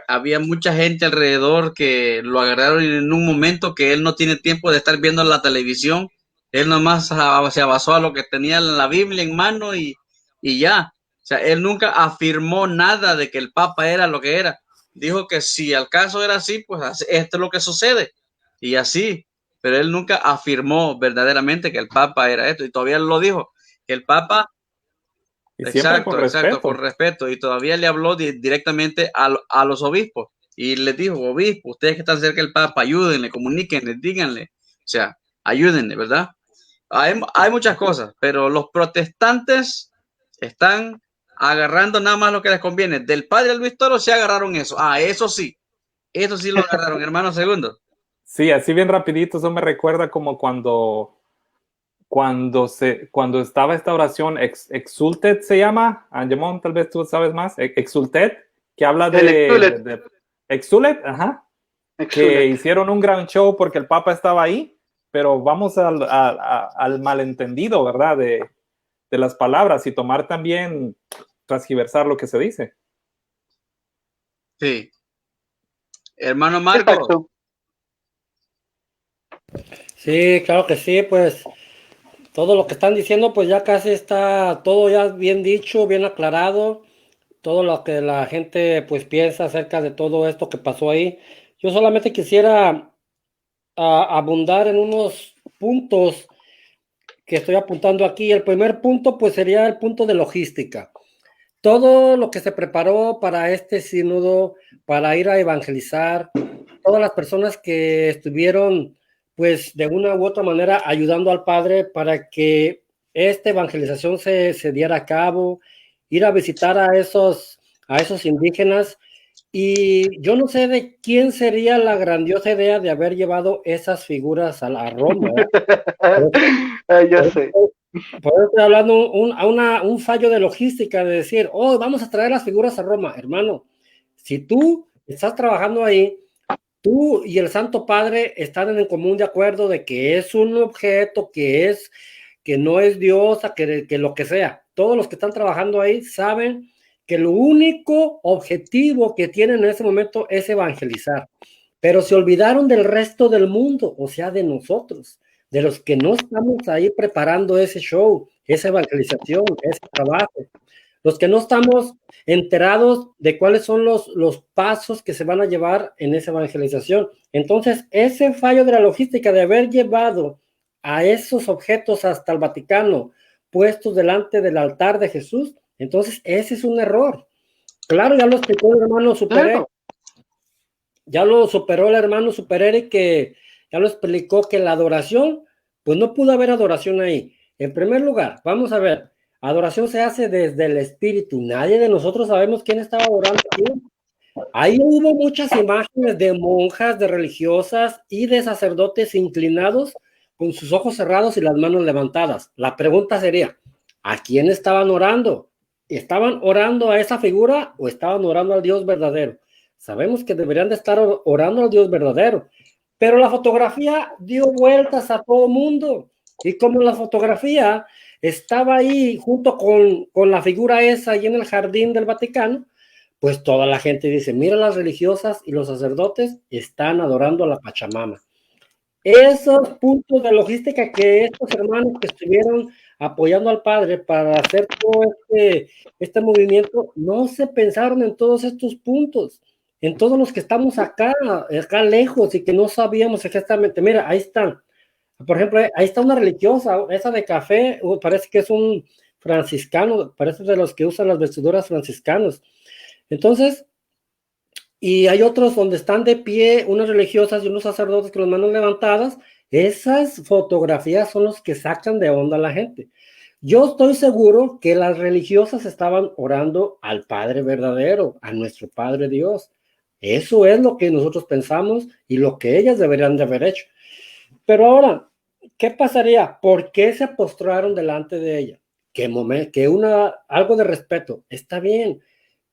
había mucha gente alrededor que lo agarraron en un momento que él no tiene tiempo de estar viendo la televisión, él nomás se basó a lo que tenía la Biblia en mano y ya, o sea, él nunca afirmó nada de que el Papa era lo que era, dijo que si al caso era así, pues esto es lo que sucede, y así, pero él nunca afirmó verdaderamente que el Papa era esto, y todavía lo dijo, que el Papa, Y siempre con respeto. con respeto, y todavía le habló directamente a los obispos, y les dijo, obispo, ustedes que están cerca del Papa, ayúdenle, comuníquenle, díganle, o sea, ayúdenle, ¿verdad? Hay muchas cosas, pero los protestantes están agarrando nada más lo que les conviene. Del padre Luis Toro se agarraron eso. Eso sí lo agarraron, hermano segundo. Sí, así bien rapidito, eso me recuerda como cuando estaba esta oración, Exultet se llama, Angemón, tal vez tú sabes más, Exultet, que habla de Exulet, ajá, que hicieron un gran show porque el Papa estaba ahí, pero vamos al malentendido, ¿verdad? De las palabras y tomar también, transgiversar lo que se dice. Sí. Hermano Marco. Exacto. Sí, claro que sí, pues todo lo que están diciendo, pues ya casi está todo ya bien dicho, bien aclarado, todo lo que la gente pues piensa acerca de todo esto que pasó ahí. Yo solamente quisiera abundar en unos puntos que estoy apuntando aquí. El primer punto pues sería el punto de logística. Todo lo que se preparó para este sínodo, para ir a evangelizar, todas las personas que estuvieron, pues de una u otra manera ayudando al Padre para que esta evangelización se diera a cabo, ir a visitar a esos indígenas. Y yo no sé de quién sería la grandiosa idea de haber llevado esas figuras a Roma. Ya sé. Por eso estoy hablando un fallo de logística de decir, oh, vamos a traer las figuras a Roma. Hermano, si tú estás trabajando ahí, tú y el Santo Padre están en el común de acuerdo de que es un objeto, que no es diosa, que lo que sea. Todos los que están trabajando ahí saben que el único objetivo que tienen en ese momento es evangelizar. Pero se olvidaron del resto del mundo, o sea, de nosotros, de los que no estamos ahí preparando ese show, esa evangelización, ese trabajo. Los que no estamos enterados de cuáles son los pasos que se van a llevar en esa evangelización. Entonces, ese fallo de la logística de haber llevado a esos objetos hasta el Vaticano, puestos delante del altar de Jesús, entonces ese es un error. Claro, ya lo explicó el hermano Super Eric. Ya lo superó el hermano Super Eric, que ya lo explicó que la adoración, pues no pudo haber adoración ahí. En primer lugar, vamos a ver, adoración se hace desde el espíritu. Nadie de nosotros sabemos quién estaba adorando aquí. Ahí hubo muchas imágenes de monjas, de religiosas y de sacerdotes inclinados con sus ojos cerrados y las manos levantadas. La pregunta sería, ¿a quién estaban orando? ¿Estaban orando a esa figura o estaban orando al Dios verdadero? Sabemos que deberían de estar orando al Dios verdadero, pero la fotografía dio vueltas a todo el mundo, y como la fotografía estaba ahí junto con la figura esa ahí en el jardín del Vaticano, pues toda la gente dice, mira, las religiosas y los sacerdotes están adorando a la Pachamama. Esos puntos de logística que estos hermanos que estuvieron apoyando al Padre para hacer todo este movimiento, no se pensaron en todos estos puntos, en todos los que estamos acá lejos y que no sabíamos exactamente. Mira, ahí están. Por ejemplo, ahí está una religiosa, esa de café, parece que es un franciscano, parece de los que usan las vestiduras franciscanos. Entonces, y hay otros donde están de pie, unas religiosas y unos sacerdotes con las manos levantadas. Esas fotografías son los que sacan de onda a la gente. Yo estoy seguro que las religiosas estaban orando al Padre verdadero, a nuestro Padre Dios. Eso es lo que nosotros pensamos y lo que ellas deberían de haber hecho. Pero ahora, ¿qué pasaría? ¿Por qué se postraron delante de ella? Algo de respeto, está bien,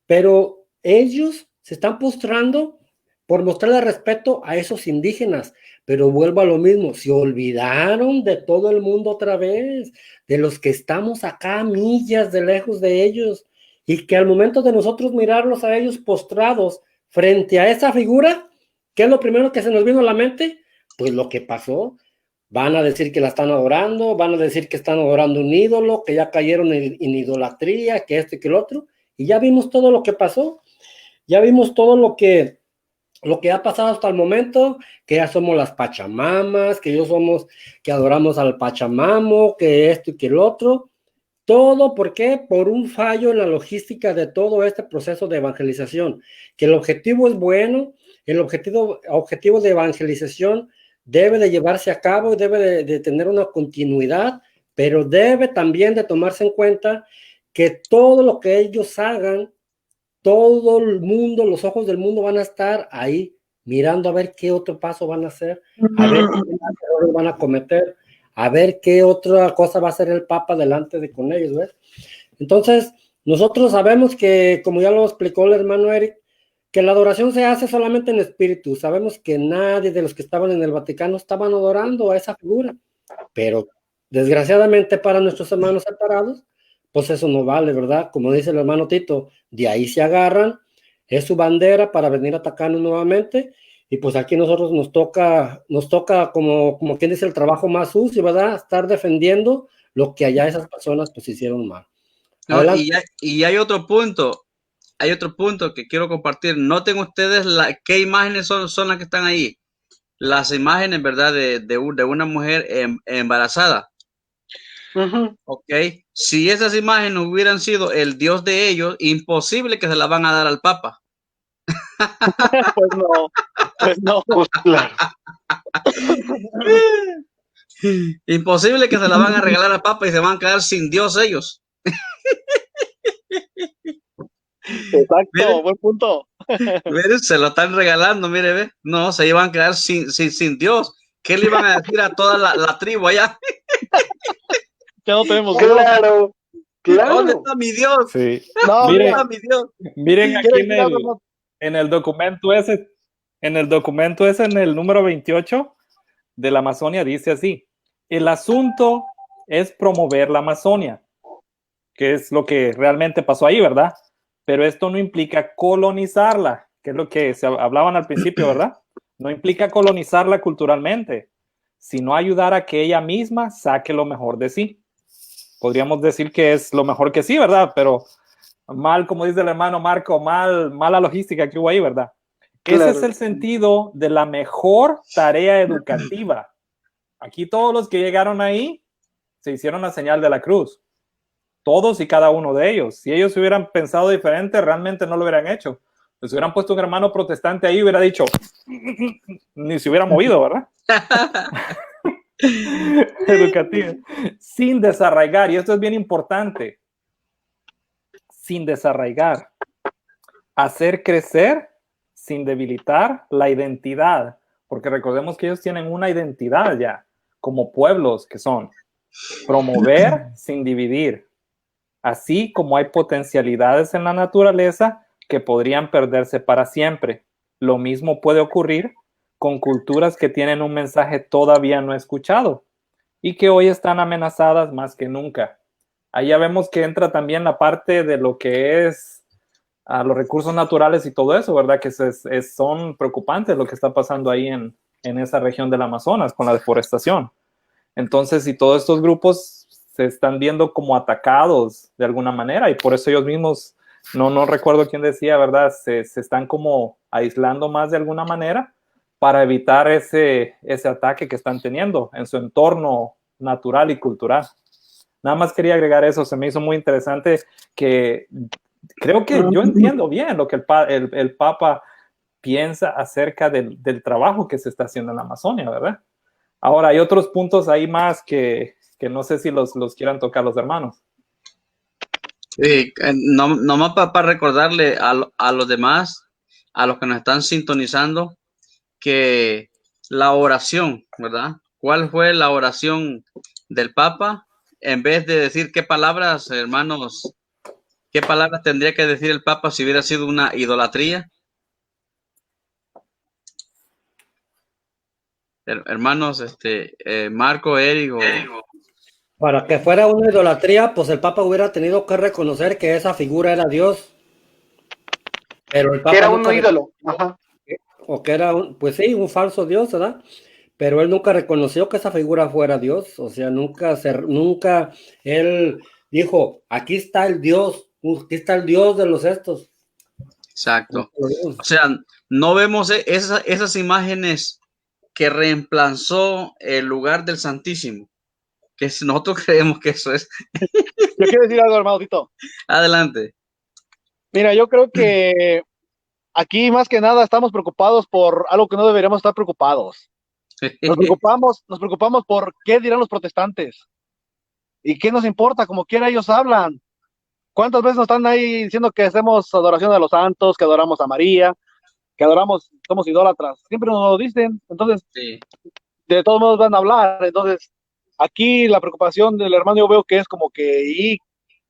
pero ellos se están postrando por mostrarle respeto a esos indígenas, pero vuelvo a lo mismo, se olvidaron de todo el mundo otra vez, de los que estamos acá a millas de lejos de ellos, y que al momento de nosotros mirarlos a ellos postrados frente a esa figura, ¿qué es lo primero que se nos vino a la mente? Pues lo que pasó. Van a decir que la están adorando, van a decir que están adorando un ídolo, que ya cayeron en idolatría, que esto y que el otro, y ya vimos todo lo que pasó. Ya vimos todo lo que ha pasado hasta el momento, que ya somos las Pachamamas, que adoramos al Pachamamo, que esto y que el otro. Todo, ¿por qué? Por un fallo en la logística de todo este proceso de evangelización. Que el objetivo es bueno, el objetivo de evangelización debe de llevarse a cabo, debe de tener una continuidad, pero debe también de tomarse en cuenta que todo lo que ellos hagan, todo el mundo, los ojos del mundo van a estar ahí mirando a ver qué otro paso van a hacer, a ver qué errores van a cometer, a ver qué otra cosa va a hacer el Papa delante de con ellos, ¿ves? Entonces, nosotros sabemos que, como ya lo explicó el hermano Eric, que la adoración se hace solamente en espíritu. Sabemos que nadie de los que estaban en el Vaticano estaban adorando a esa figura, pero desgraciadamente para nuestros hermanos separados, pues eso no vale, ¿verdad? Como dice el hermano Tito, de ahí se agarran, es su bandera para venir a atacarnos nuevamente, y pues aquí nosotros nos toca como quien dice, el trabajo más sucio, ¿verdad? Estar defendiendo lo que allá esas personas pues hicieron mal. No, y hay otro punto que quiero compartir. Noten ustedes qué imágenes son las que están ahí. Las imágenes, ¿verdad? De una mujer embarazada. Ujú. Ok. Si esas imágenes hubieran sido el Dios de ellos, imposible que se las van a dar al Papa. Pues no, pues no. Pues claro. Imposible que se la van a regalar al Papa y se van a quedar sin Dios ellos. Exacto, Miren. buen punto. Miren, se lo están regalando, mire, ve. No, se iban a quedar sin Dios. ¿Qué le iban a decir a toda la tribu allá? Ya no tenemos Dios. Claro, claro. ¿Dónde está mi Dios? Sí. No, ¿Dónde Miren, está mi Dios? miren aquí ¿Quieren decir algo más? en el documento ese, en el número 28 de la Amazonia dice así: el asunto es promover la Amazonia, que es lo que realmente pasó ahí, ¿verdad? Pero esto no implica colonizarla, que es lo que se hablaban al principio, ¿verdad? No implica colonizarla culturalmente, sino ayudar a que ella misma saque lo mejor de sí. Podríamos decir que es lo mejor que sí, ¿verdad? Pero mal, como dice el hermano Marco, mala logística que hubo ahí, ¿verdad? Claro. Ese es el sentido de la mejor tarea educativa. Aquí todos los que llegaron ahí se hicieron la señal de la cruz. Todos y cada uno de ellos. Si ellos hubieran pensado diferente, realmente no lo hubieran hecho. Les hubieran puesto un hermano protestante ahí y hubiera dicho, ni se hubiera movido, ¿verdad? Educativa. Sin desarraigar, y esto es bien importante, sin desarraigar. Hacer crecer sin debilitar la identidad, porque recordemos que ellos tienen una identidad ya, como pueblos que son. Promover sin dividir. Así como hay potencialidades en la naturaleza que podrían perderse para siempre. Lo mismo puede ocurrir con culturas que tienen un mensaje todavía no escuchado y que hoy están amenazadas más que nunca. Ahí ya vemos que entra también la parte de lo que es los recursos naturales y todo eso, ¿verdad? Que son preocupantes lo que está pasando ahí en esa región del Amazonas con la deforestación. Entonces, si todos estos grupos se están viendo como atacados de alguna manera y por eso ellos mismos, no recuerdo quién decía, ¿verdad? Se están como aislando más de alguna manera para evitar ese ataque que están teniendo en su entorno natural y cultural. Nada más quería agregar eso, se me hizo muy interesante que creo que yo entiendo bien lo que el Papa piensa acerca del trabajo que se está haciendo en la Amazonia, ¿verdad? Ahora, hay otros puntos ahí más que no sé si los quieran tocar los hermanos. Nomás para recordarle a los demás, a los que nos están sintonizando, que la oración, ¿verdad? ¿Cuál fue la oración del Papa? En vez de decir qué palabras, hermanos, qué palabras tendría que decir el Papa si hubiera sido una idolatría. Hermanos, Marco, Eric Para que fuera una idolatría, pues el Papa hubiera tenido que reconocer que esa figura era Dios. Pero el Papa Que era un nunca ídolo. Ajá. o que era pues sí, un falso Dios, ¿verdad? Pero él nunca reconoció que esa figura fuera Dios, o sea, nunca él dijo, aquí está el Dios de los estos. Exacto. O sea, no vemos esas imágenes que reemplazó el lugar del Santísimo, que nosotros creemos que eso es. Yo quiero decir algo, hermano Tito. Adelante. Mira, yo creo que aquí más que nada estamos preocupados por algo que no deberíamos estar preocupados. Nos preocupamos por qué dirán los protestantes. ¿Y qué nos importa? Como quiera ellos hablan. ¿Cuántas veces nos están ahí diciendo que hacemos adoración a los santos, que adoramos a María, que adoramos, somos idólatras? Siempre nos lo dicen. Entonces, Sí. de todos modos van a hablar. Entonces, aquí la preocupación del hermano yo veo que es como que, ¿y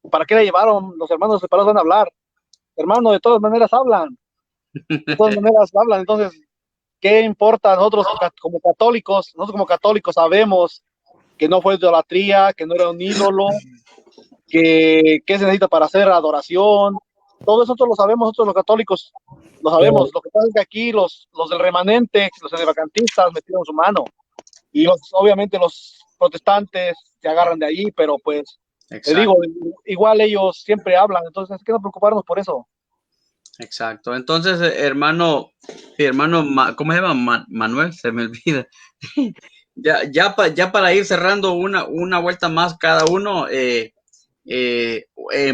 para qué la llevaron? Los hermanos separados van a hablar. Hermano, de todas maneras hablan. De todas maneras hablan. Entonces, ¿qué importa? Nosotros como católicos sabemos que no fue idolatría, que no era un ídolo, que se necesita para hacer adoración. Todo eso nosotros lo sabemos, nosotros los católicos lo sabemos. Lo que pasa es que aquí los del remanente, los edevacantistas metieron su mano. Y obviamente los protestantes se agarran de ahí, pero pues, te digo, igual ellos siempre hablan. Entonces, hay que no preocuparnos por eso. Exacto. Entonces, hermano, ¿cómo se llama? Manuel, se me olvida. Ya para ir cerrando una vuelta más cada uno, en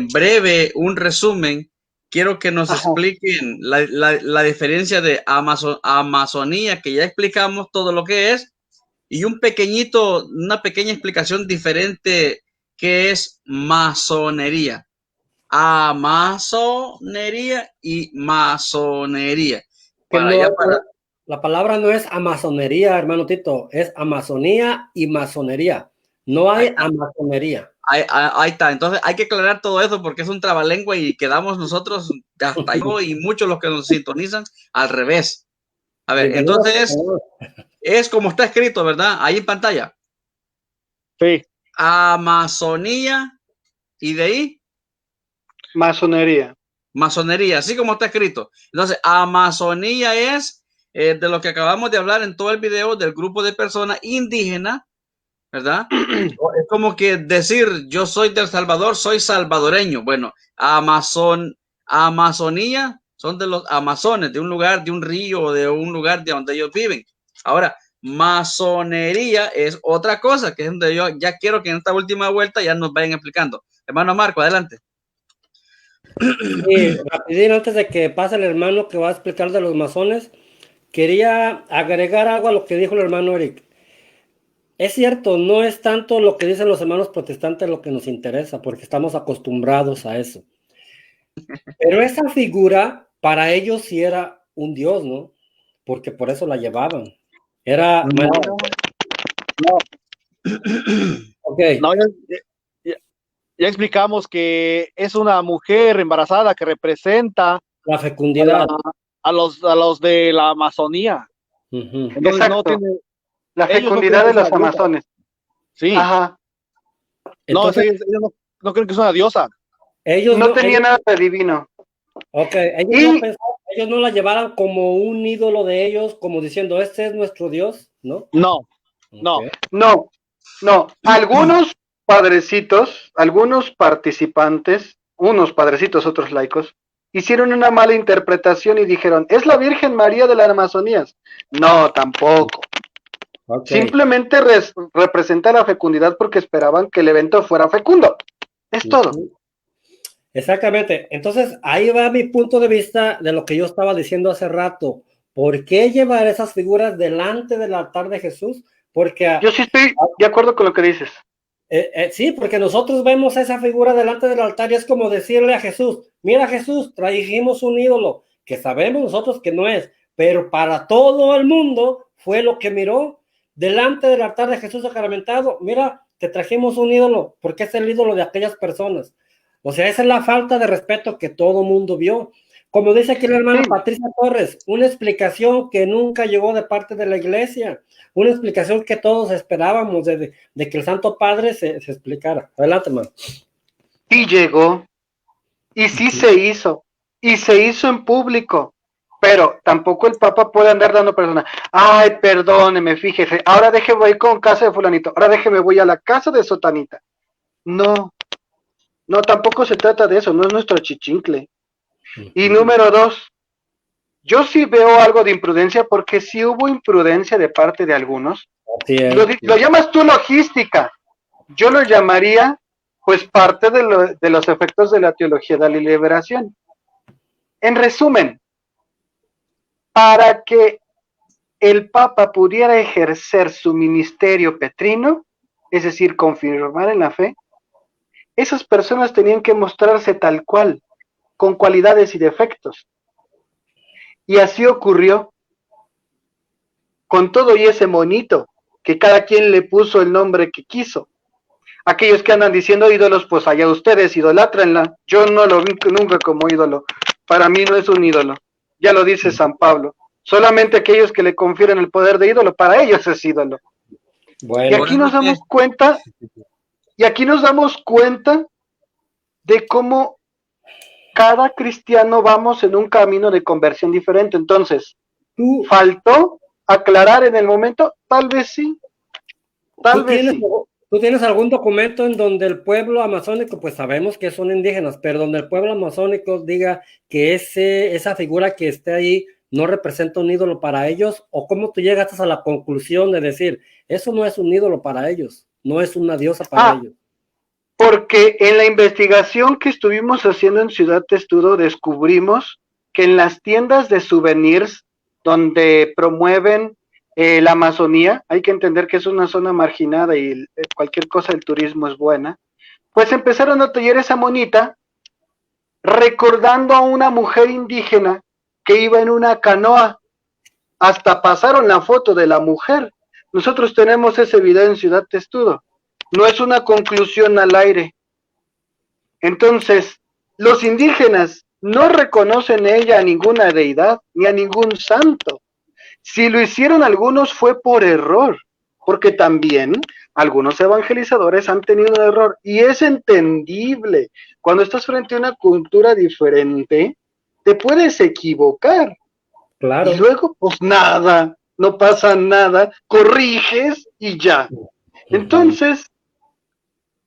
breve, un resumen, quiero que nos expliquen la diferencia de Amazonía, que ya explicamos todo lo que es, y una pequeña explicación diferente que es masonería. Amazonería y masonería. La palabra no es amazonería, hermano Tito, es amazonía y masonería. No hay amazonería. Ahí está. Entonces hay que aclarar todo eso porque es un trabalengua y quedamos nosotros, hasta yo y muchos los que nos sintonizan, al revés. A ver, entonces es como está escrito, ¿verdad? Ahí en pantalla. Sí. Amazonía y de ahí. Masonería. Masonería, así como está escrito. Entonces, Amazonía es de lo que acabamos de hablar en todo el video del grupo de personas indígenas, ¿verdad? Es como que decir, yo soy del Salvador, soy salvadoreño. Bueno, Amazonía son de los amazones, de un lugar, de un río, de un lugar de donde ellos viven. Ahora, masonería es otra cosa, que es donde yo ya quiero que en esta última vuelta ya nos vayan explicando. Hermano Marco, adelante. Sí, rapidín, antes de que pase el hermano que va a explicar de los masones, quería agregar algo a lo que dijo el hermano Eric. Es cierto, no es tanto lo que dicen los hermanos protestantes lo que nos interesa, porque estamos acostumbrados a eso. Pero esa figura, para ellos sí era un dios, ¿no? Porque por eso la llevaban. Era... No. Okay. No, ya explicamos que es una mujer embarazada que representa la fecundidad a los de la Amazonía. Entonces, no tiene, la fecundidad de los amazones. Sí. Ajá. Entonces, ellos no creen que es una diosa. Ellos no tenían nada de divino. Ok, ellos no la llevaran como un ídolo de ellos, como diciendo, este es nuestro Dios, ¿no? No. Algunos padrecitos, algunos participantes, unos padrecitos, otros laicos, hicieron una mala interpretación y dijeron, es la Virgen María de las Amazonías. No, tampoco. Simplemente representa la fecundidad porque esperaban que el evento fuera fecundo. Es todo. Exactamente. Entonces, ahí va mi punto de vista de lo que yo estaba diciendo hace rato. ¿Por qué llevar esas figuras delante del altar de Jesús? Porque yo sí estoy de acuerdo con lo que dices. Sí, porque nosotros vemos esa figura delante del altar y es como decirle a Jesús, mira Jesús, trajimos un ídolo que sabemos nosotros que no es, pero para todo el mundo fue lo que miró delante del altar de Jesús sacramentado. Mira, te trajimos un ídolo, porque es el ídolo de aquellas personas. O sea, esa es la falta de respeto que todo mundo vio. Como dice aquí la hermana Patricia Torres, una explicación que nunca llegó de parte de la iglesia, una explicación que todos esperábamos de que el Santo Padre se explicara. Adelante, hermano. Sí llegó, y sí se hizo en público, pero tampoco el Papa puede andar dando personas, ay, perdóneme, fíjese, ahora déjeme ir con casa de fulanito, ahora déjeme voy a la casa de sotanita. No, tampoco se trata de eso, no es nuestro chichincle. Y número 2, yo sí veo algo de imprudencia, porque sí hubo imprudencia de parte de algunos. Lo llamas tú logística, yo lo llamaría pues parte de los efectos de la teología de la liberación. En resumen, para que el Papa pudiera ejercer su ministerio petrino, es decir, confirmar en la fe, esas personas tenían que mostrarse tal cual, con cualidades y defectos. Y así ocurrió con todo y ese monito, que cada quien le puso el nombre que quiso. Aquellos que andan diciendo ídolos, pues allá ustedes, idolátrenla. Yo no lo vi nunca como ídolo. Para mí no es un ídolo. Ya lo dice San Pablo. Solamente aquellos que le confieren el poder de ídolo, para ellos es ídolo. Bueno, Y aquí nos damos cuenta de cómo cada cristiano vamos en un camino de conversión diferente. Entonces, ¿faltó aclarar en el momento? Tal vez sí. Tal vez sí. ¿Tú tienes algún documento en donde el pueblo amazónico, pues sabemos que son indígenas, pero donde el pueblo amazónico diga que esa figura que esté ahí no representa un ídolo para ellos? ¿O cómo tú llegaste a la conclusión de decir, eso no es un ídolo para ellos, no es una diosa para ellos? Porque en la investigación que estuvimos haciendo en Ciudad Testudo descubrimos que en las tiendas de souvenirs donde promueven la Amazonía, hay que entender que es una zona marginada y cualquier cosa del turismo es buena, pues empezaron a tallar esa monita recordando a una mujer indígena que iba en una canoa. Hasta pasaron la foto de la mujer. Nosotros tenemos ese video en Ciudad Testudo. No es una conclusión al aire. Entonces, los indígenas no reconocen ella a ninguna deidad ni a ningún santo. Si lo hicieron algunos fue por error, porque también algunos evangelizadores han tenido un error y es entendible. Cuando estás frente a una cultura diferente, te puedes equivocar. Claro. Y luego, pues nada, no pasa nada, corriges y ya. Entonces,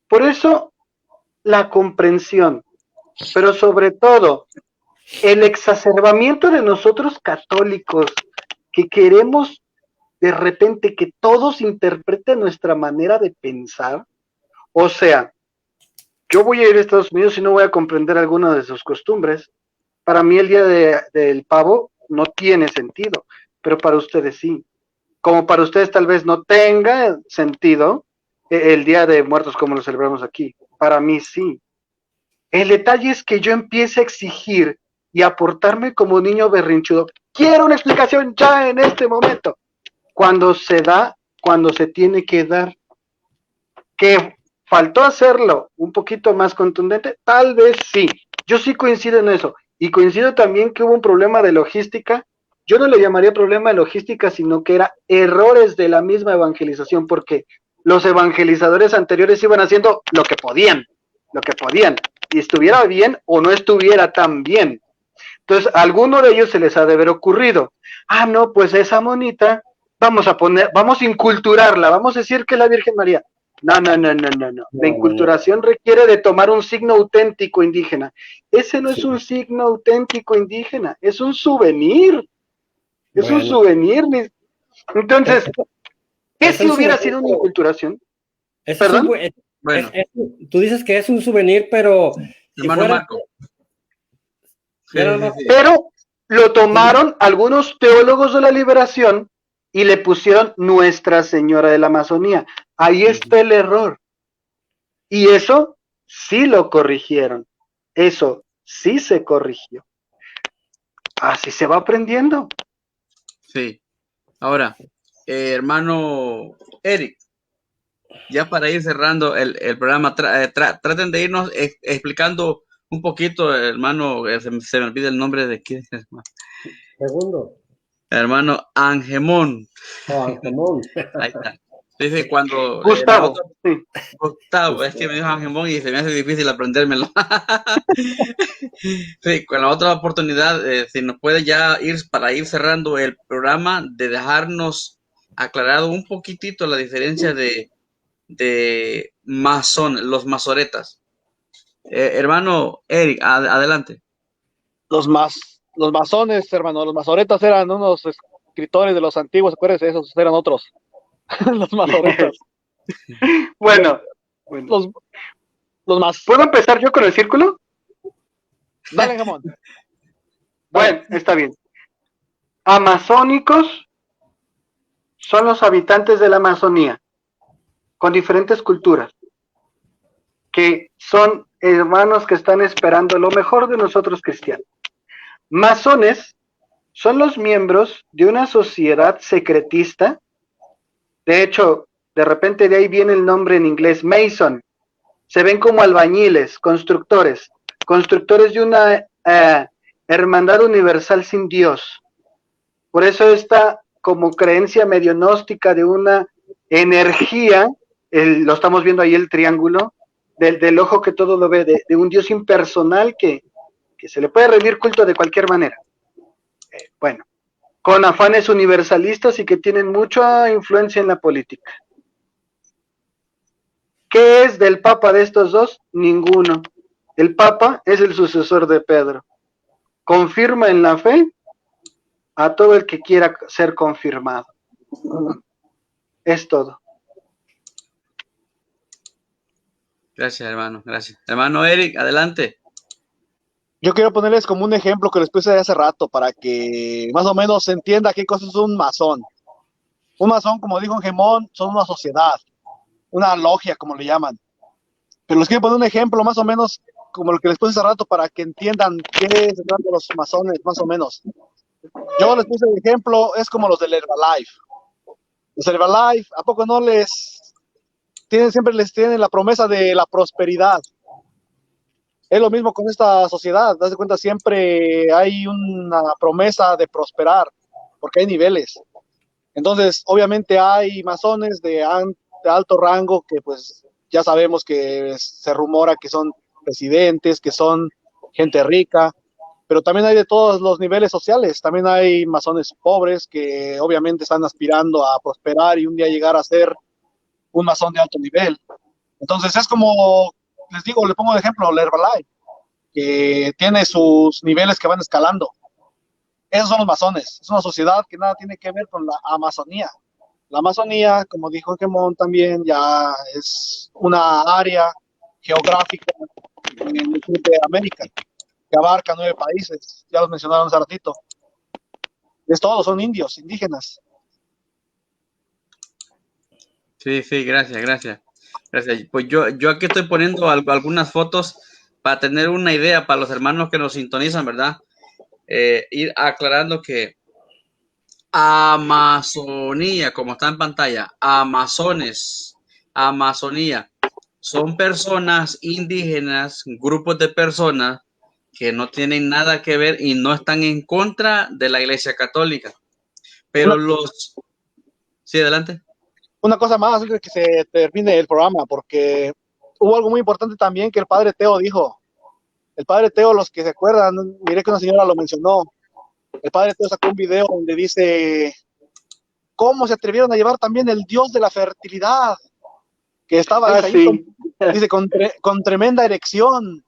por eso la comprensión, pero sobre todo el exacerbamiento de nosotros católicos, que queremos de repente que todos interpreten nuestra manera de pensar. O sea, yo voy a ir a Estados Unidos y no voy a comprender alguna de sus costumbres. Para mí el día del pavo no tiene sentido, pero para ustedes sí. Como para ustedes tal vez no tenga sentido el Día de Muertos como lo celebramos aquí. Para mí sí. El detalle es que yo empiece a exigir y a portarme como niño berrinchudo. Quiero una explicación ya en este momento. Cuando se da, cuando se tiene que dar. Que faltó hacerlo un poquito más contundente, tal vez sí. Yo sí coincido en eso. Y coincido también que hubo un problema de logística. Yo no le llamaría problema de logística, sino que era errores de la misma evangelización, porque los evangelizadores anteriores iban haciendo lo que podían, y estuviera bien o no estuviera tan bien. Entonces, a alguno de ellos se les ha de haber ocurrido, no, pues esa monita, vamos a inculturarla, vamos a decir que es la Virgen María. No. La inculturación requiere de tomar un signo auténtico indígena. Ese no es un signo auténtico indígena, es un souvenir. Es un souvenir. Entonces, ¿qué si hubiera sido una inculturación? ¿Perdón? Bueno. Tú dices que es un souvenir, pero... Hermano Marco. Pero lo tomaron algunos teólogos de la liberación y le pusieron Nuestra Señora de la Amazonía. Ahí está el error. Y eso sí lo corrigieron. Eso sí se corrigió. Así se va aprendiendo. Sí. Ahora, hermano Eric, ya para ir cerrando el programa, traten de irnos explicando un poquito, hermano, se me olvida el nombre de quién es. Segundo. Hermano Angemón. Angemón. Ahí está. Dice cuando... Gustavo. Gustavo, es que me dijo Angemón y se me hace difícil aprendérmelo. Sí, con la otra oportunidad, si nos puede ya para ir cerrando el programa, de dejarnos aclarado un poquitito la diferencia de los masoretas. Hermano Eric, adelante. Los masones, hermano, los masoretas eran unos escritores de los antiguos, acuérdense, esos eran otros. Los masoretas. Bueno, Bueno. Los más. ¿Puedo empezar yo con el círculo? Dale, jamón. Bueno, está bien. Amazónicos son los habitantes de la Amazonía, con diferentes culturas, que son hermanos que están esperando lo mejor de nosotros cristianos. Masones son los miembros de una sociedad secretista. De hecho, de repente de ahí viene el nombre en inglés, Mason. Se ven como albañiles, constructores de una hermandad universal sin Dios. Por eso esta como creencia medio gnóstica de una energía, lo estamos viendo ahí el triángulo, del ojo que todo lo ve, de un Dios impersonal que se le puede rendir culto de cualquier manera. Bueno, con afanes universalistas y que tienen mucha influencia en la política. ¿Qué es del Papa de estos dos? Ninguno. El Papa es el sucesor de Pedro. Confirma en la fe a todo el que quiera ser confirmado. Es todo. Gracias, hermano. Gracias. Hermano Eric, adelante. Yo quiero ponerles como un ejemplo que les puse hace rato para que más o menos se entienda qué cosa es un masón. Un masón, como dijo Gemón, son una sociedad, una logia, como le llaman. Pero les quiero poner un ejemplo más o menos como el que les puse hace rato para que entiendan qué es de los masones, más o menos. Yo les puse el ejemplo, es como los del Herbalife. Los Herbalife, ¿a poco no siempre les tienen la promesa de la prosperidad? Es lo mismo con esta sociedad, das de cuenta, siempre hay una promesa de prosperar, porque hay niveles. Entonces, obviamente hay masones de alto rango que pues ya sabemos que se rumora que son presidentes, que son gente rica, pero también hay de todos los niveles sociales. También hay masones pobres que obviamente están aspirando a prosperar y un día llegar a ser un masón de alto nivel. Entonces es como, les digo, le pongo de ejemplo la Herbalife, que tiene sus niveles que van escalando. Esos son los masones. Es una sociedad que nada tiene que ver con la Amazonía. La Amazonía, como dijo Gemón también, ya es una área geográfica en el sur de América, que abarca 9 países, ya los mencionaron hace ratito. Es todo, son indios, indígenas. Sí, gracias. Pues yo aquí estoy poniendo algunas fotos para tener una idea para los hermanos que nos sintonizan, ¿verdad? Ir aclarando que Amazonía, como está en pantalla, Amazones, Amazonía, son personas indígenas, grupos de personas que no tienen nada que ver y no están en contra de la Iglesia Católica. Pero Sí, adelante. Una cosa más antes de que se termine el programa, porque hubo algo muy importante también que el padre Teo dijo. El padre Teo, los que se acuerdan, miré que una señora lo mencionó. El padre Teo sacó un video donde dice cómo se atrevieron a llevar también el dios de la fertilidad, que estaba ahí Sí. dice, con tremenda erección.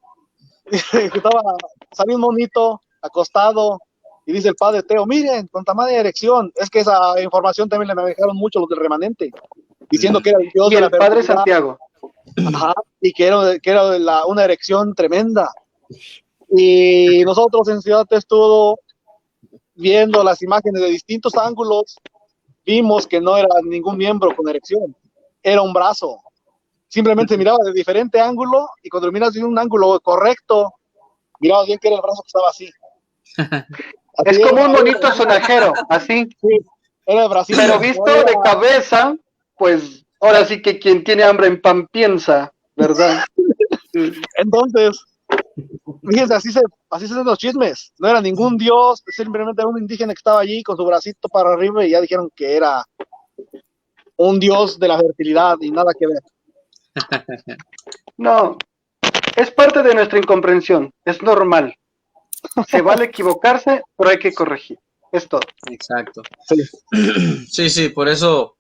Salió un monito acostado y dice el padre Teo, miren, con tamaña erección. Es que esa información también le manejaron mucho los del remanente, diciendo que era el dios Y de la el padre fertilidad. Santiago. Ajá, y que era una erección tremenda. Y nosotros en Ciudad Testudo, viendo las imágenes de distintos ángulos, vimos que no era ningún miembro con erección, era un brazo. Simplemente miraba de diferente ángulo y cuando lo miras de un ángulo correcto, miraba bien que era el brazo que estaba así. Es como un monito sonajero, así. Sí, era el bracito. Pero visto de cabeza, pues ahora sí que quien tiene hambre en pan piensa, ¿verdad? Entonces, fíjense, así se hacen los chismes. No era ningún dios, simplemente era un indígena que estaba allí con su bracito para arriba y ya dijeron que era un dios de la fertilidad y nada que ver. No, es parte de nuestra incomprensión, es normal. Se vale equivocarse, pero hay que corregir. Es todo. Exacto. Sí. Sí, por eso,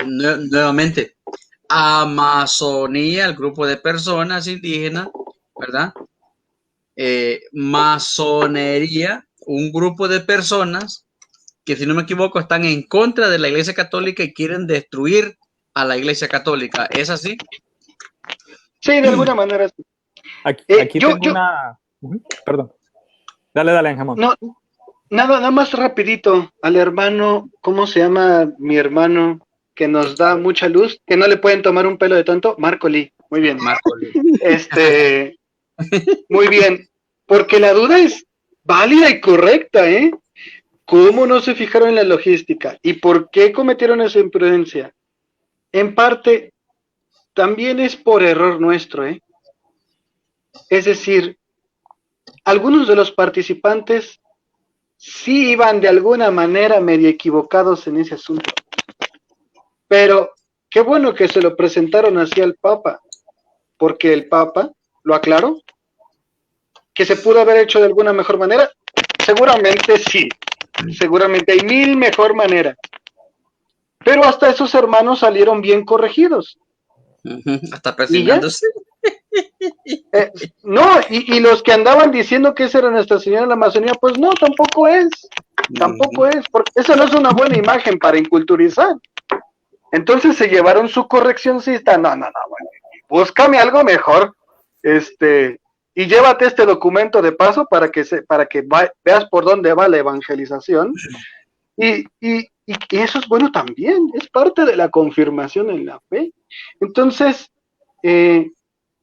nuevamente, Amazonía, el grupo de personas indígenas, ¿verdad? Masonería, un grupo de personas que, si no me equivoco, están en contra de la Iglesia Católica y quieren destruir a la Iglesia Católica. ¿Es así? Sí, de alguna manera. Sí. Aquí tengo una... Perdón. Dale, Angemón. No, nada más rapidito. Al hermano, ¿cómo se llama mi hermano que nos da mucha luz? Que no le pueden tomar un pelo de tonto. Marco Lee. Muy bien. Marco Lee. Muy bien. Porque la duda es válida y correcta, ¿eh? ¿Cómo no se fijaron en la logística? ¿Y por qué cometieron esa imprudencia? En parte, también es por error nuestro, ¿eh? Es decir, algunos de los participantes sí iban de alguna manera medio equivocados en ese asunto. Pero qué bueno que se lo presentaron así al Papa, porque el Papa lo aclaró. ¿Que se pudo haber hecho de alguna mejor manera? Seguramente sí. Seguramente hay mil mejor manera. Pero hasta esos hermanos salieron bien corregidos. Hasta persignándose. No, y los que andaban diciendo que esa era Nuestra Señora de la Amazonía, pues no, tampoco es. Tampoco es, porque eso no es una buena imagen para inculturizar. Entonces se llevaron su correccioncista. No, bueno, búscame algo mejor. Y llévate este documento de paso para que veas por dónde va la evangelización. Y eso es bueno también, es parte de la confirmación en la fe. Entonces,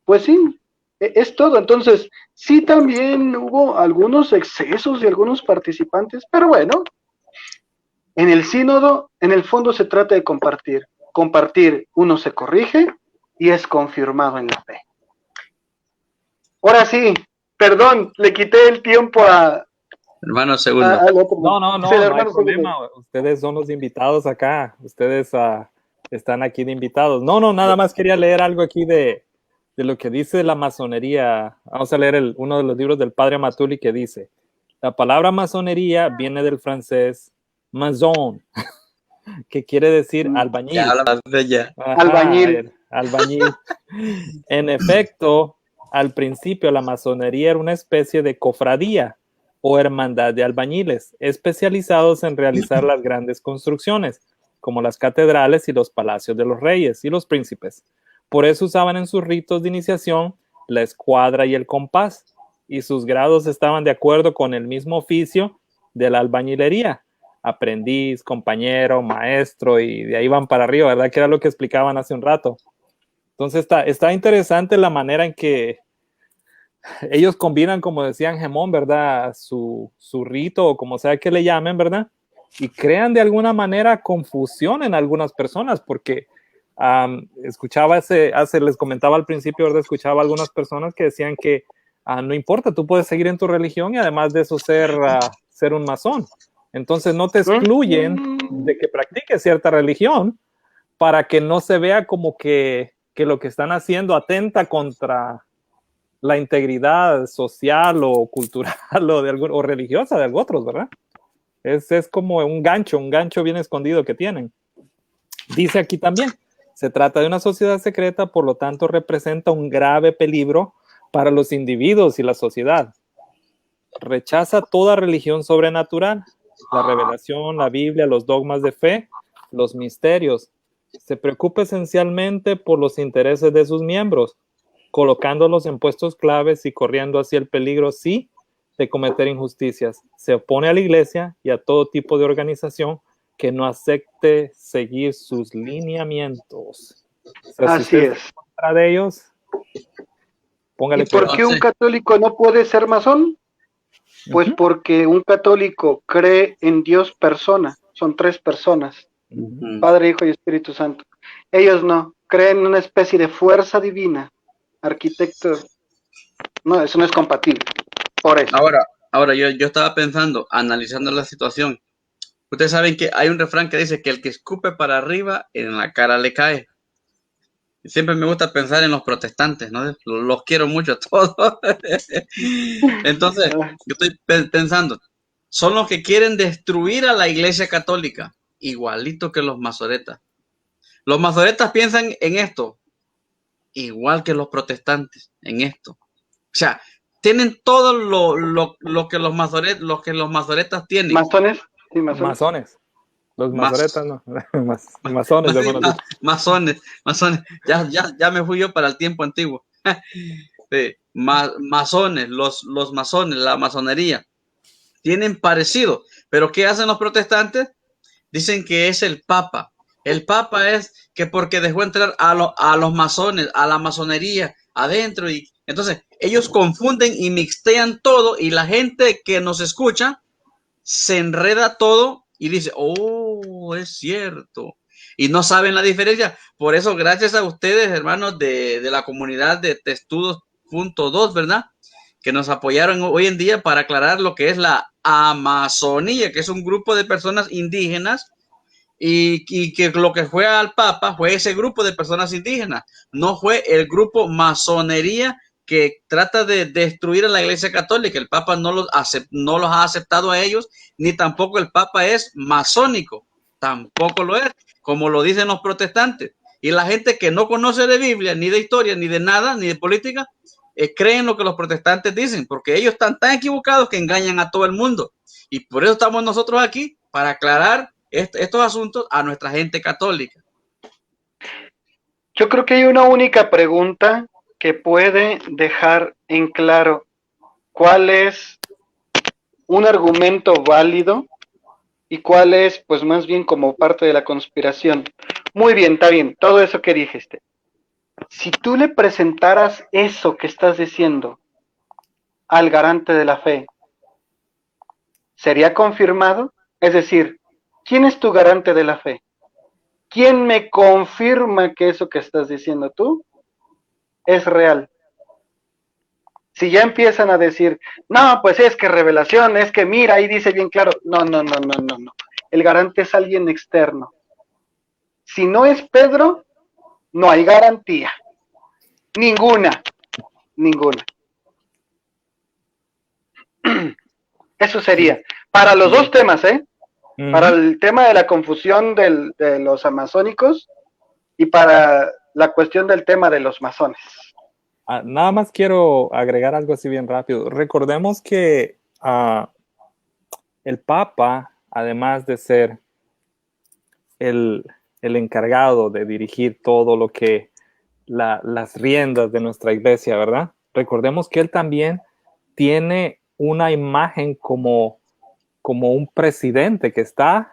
pues sí, es todo. Entonces, sí también hubo algunos excesos de algunos participantes, pero bueno, en el sínodo, en el fondo se trata de compartir. Compartir, uno se corrige y es confirmado en la fe. Ahora sí, perdón, le quité el tiempo a... Hermano Segundo. No hay problema. Ustedes son los invitados acá. Ustedes están aquí de invitados. Nada más quería leer algo aquí de lo que dice la masonería. Vamos a leer uno de los libros del padre Matuli que dice: la palabra masonería viene del francés mason, que quiere decir albañil. Albañil. En efecto, al principio la masonería era una especie de cofradía o hermandad de albañiles, especializados en realizar las grandes construcciones, como las catedrales y los palacios de los reyes y los príncipes. Por eso usaban en sus ritos de iniciación la escuadra y el compás, y sus grados estaban de acuerdo con el mismo oficio de la albañilería: aprendiz, compañero, maestro, y de ahí van para arriba, ¿verdad? Que era lo que explicaban hace un rato. Entonces está interesante la manera en que ellos combinan, como decía Angemón, ¿verdad? Su rito, o como sea que le llamen, ¿verdad? Y crean de alguna manera confusión en algunas personas, porque escuchaba les comentaba al principio, ¿verdad? Escuchaba a algunas personas que decían que no importa, tú puedes seguir en tu religión y además de eso ser un masón. Entonces no te excluyen de que practiques cierta religión para que no se vea como que lo que están haciendo atenta contra la integridad social o cultural o religiosa de otros, ¿verdad? Es como un gancho bien escondido que tienen. Dice aquí también: se trata de una sociedad secreta, por lo tanto representa un grave peligro para los individuos y la sociedad. Rechaza toda religión sobrenatural, la revelación, la Biblia, los dogmas de fe, los misterios. Se preocupa esencialmente por los intereses de sus miembros, colocándolos en puestos claves y corriendo así el peligro, sí, de cometer injusticias. Se opone a la iglesia y a todo tipo de organización que no acepte seguir sus lineamientos. O sea, así es. Contra de ellos, póngale. ¿Y por qué un católico no puede ser masón? Pues porque un católico cree en Dios persona. Son 3 personas: Padre, Hijo y Espíritu Santo. Ellos no, creen en una especie de fuerza divina. Arquitecto, no, eso no es compatible. Por eso. Ahora yo estaba pensando, analizando la situación. Ustedes saben que hay un refrán que dice que el que escupe para arriba, en la cara le cae. Siempre me gusta pensar en los protestantes, ¿no? Los quiero mucho a todos. Entonces, yo estoy pensando, son los que quieren destruir a la Iglesia Católica, igualito que los masoretas. Los masoretas piensan en esto, igual que los protestantes, en esto. O sea, tienen todo lo que los masoretas tienen. ¿Masones? Sí, masones. Los masoretas, no. Masones, hermano. Masones. Ya me fui yo para el tiempo antiguo. Sí, masones, los masones, la masonería, tienen parecido. Pero ¿qué hacen los protestantes? Dicen que es el Papa. El Papa es que porque dejó entrar a los masones, a la masonería adentro. Y entonces ellos confunden y mixtean todo y la gente que nos escucha se enreda todo y dice, oh, es cierto. Y no saben la diferencia. Por eso, gracias a ustedes, hermanos de la comunidad de Testudos.2, ¿verdad? Que nos apoyaron hoy en día para aclarar lo que es la Amazonía, que es un grupo de personas indígenas y que lo que fue al Papa fue ese grupo de personas indígenas, no fue el grupo masonería que trata de destruir a la Iglesia Católica. El Papa no los ha aceptado a ellos, ni tampoco el Papa es masónico, tampoco lo es, como lo dicen los protestantes. Y la gente que no conoce de Biblia, ni de historia, ni de nada, ni de política, creen lo que los protestantes dicen, porque ellos están tan equivocados que engañan a todo el mundo. Y por eso estamos nosotros aquí, para aclarar estos asuntos a nuestra gente católica. Yo creo que hay una única pregunta que puede dejar en claro cuál es un argumento válido y cuál es, pues más bien como parte de la conspiración. Muy bien, está bien, todo eso que dijiste. Si tú le presentaras eso que estás diciendo al garante de la fe, ¿sería confirmado? Es decir, ¿quién es tu garante de la fe? ¿Quién me confirma que eso que estás diciendo tú es real? Si ya empiezan a decir, no, pues es que revelación, es que mira, ahí dice bien claro. No. El garante es alguien externo. Si no es Pedro, no hay garantía. Ninguna. Eso sería. Para los dos temas, ¿eh? Para el tema de la confusión de los amazónicos y para la cuestión del tema de los masones. Nada más quiero agregar algo así bien rápido. Recordemos que el Papa, además de ser el encargado de dirigir todo lo que las riendas de nuestra iglesia, ¿verdad? Recordemos que él también tiene una imagen como un presidente que está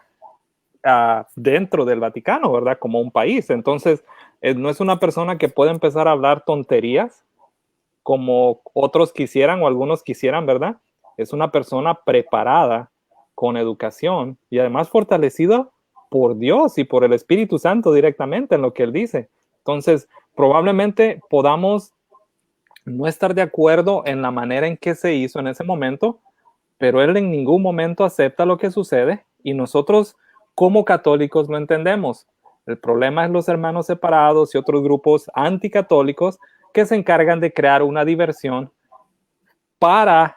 dentro del Vaticano, ¿verdad? Como un país. Entonces, no es una persona que puede empezar a hablar tonterías como otros quisieran o algunos quisieran, ¿verdad? Es una persona preparada, con educación y además fortalecida por Dios y por el Espíritu Santo directamente en lo que él dice. Entonces, probablemente podamos no estar de acuerdo en la manera en que se hizo en ese momento, pero él en ningún momento acepta lo que sucede y nosotros como católicos lo entendemos. El problema es los hermanos separados y otros grupos anticatólicos que se encargan de crear una diversión para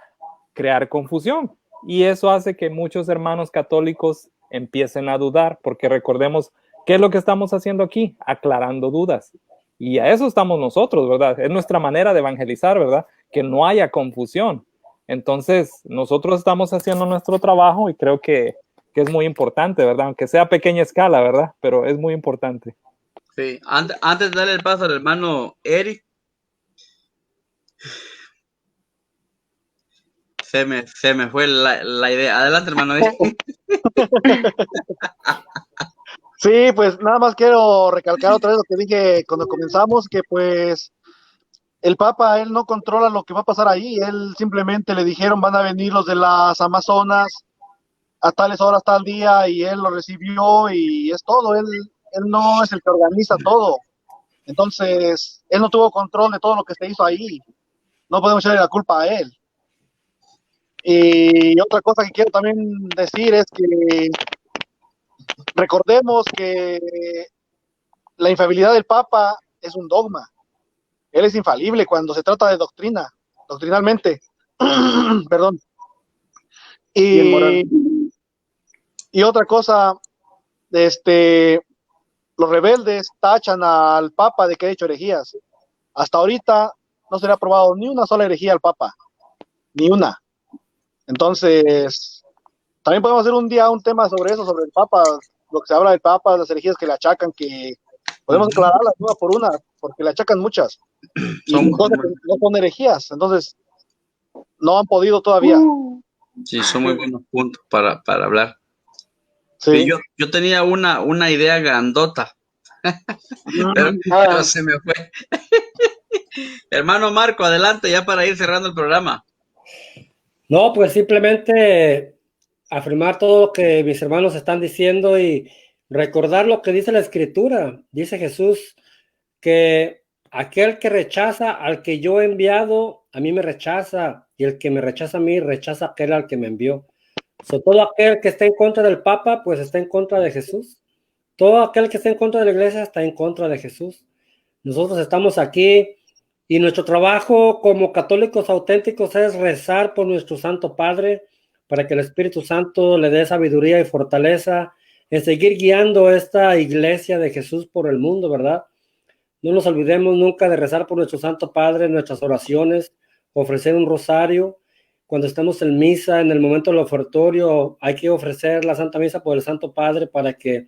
crear confusión. Y eso hace que muchos hermanos católicos empiecen a dudar, porque recordemos, ¿qué es lo que estamos haciendo aquí? Aclarando dudas. Y a eso estamos nosotros, ¿verdad? Es nuestra manera de evangelizar, ¿verdad? Que no haya confusión. Entonces, nosotros estamos haciendo nuestro trabajo y creo que es muy importante, ¿verdad? Aunque sea a pequeña escala, ¿verdad? Pero es muy importante. Sí, antes de darle el paso al hermano Eric, se me fue la idea. Adelante, hermano Eric. Sí, pues nada más quiero recalcar otra vez lo que dije cuando comenzamos, que pues el Papa, él no controla lo que va a pasar ahí, él simplemente le dijeron van a venir los de las Amazonas a tales horas, tal día, y él lo recibió y es todo, él no es el que organiza todo. Entonces, él no tuvo control de todo lo que se hizo ahí. No podemos echarle la culpa a él. Y otra cosa que quiero también decir es que recordemos que la infalibilidad del Papa es un dogma. Él es infalible cuando se trata de doctrinalmente. Perdón. Y otra cosa, los rebeldes tachan al Papa de que ha hecho herejías. Hasta ahorita no se le ha aprobado ni una sola herejía al Papa, ni una. Entonces, también podemos hacer un día un tema sobre eso, sobre el Papa, lo que se habla del Papa, las herejías que le achacan, que podemos aclararlas una por una, porque le achacan muchas. Y cosas que no son herejías, entonces no han podido todavía. Sí, son muy buenos puntos para hablar. Sí. Yo tenía una idea grandota, pero se me fue. Hermano Marco, adelante ya para ir cerrando el programa. No, pues simplemente afirmar todo lo que mis hermanos están diciendo y recordar lo que dice la Escritura. Dice Jesús que aquel que rechaza al que yo he enviado, a mí me rechaza, y el que me rechaza a mí, rechaza a aquel al que me envió. Todo aquel que está en contra del Papa, pues está en contra de Jesús. Todo aquel que está en contra de la iglesia está en contra de Jesús. Nosotros estamos aquí y nuestro trabajo como católicos auténticos es rezar por nuestro Santo Padre para que el Espíritu Santo le dé sabiduría y fortaleza en seguir guiando esta iglesia de Jesús por el mundo, ¿verdad? No nos olvidemos nunca de rezar por nuestro Santo Padre en nuestras oraciones, ofrecer un rosario. Cuando estemos en misa, en el momento del ofertorio, hay que ofrecer la Santa Misa por el Santo Padre para que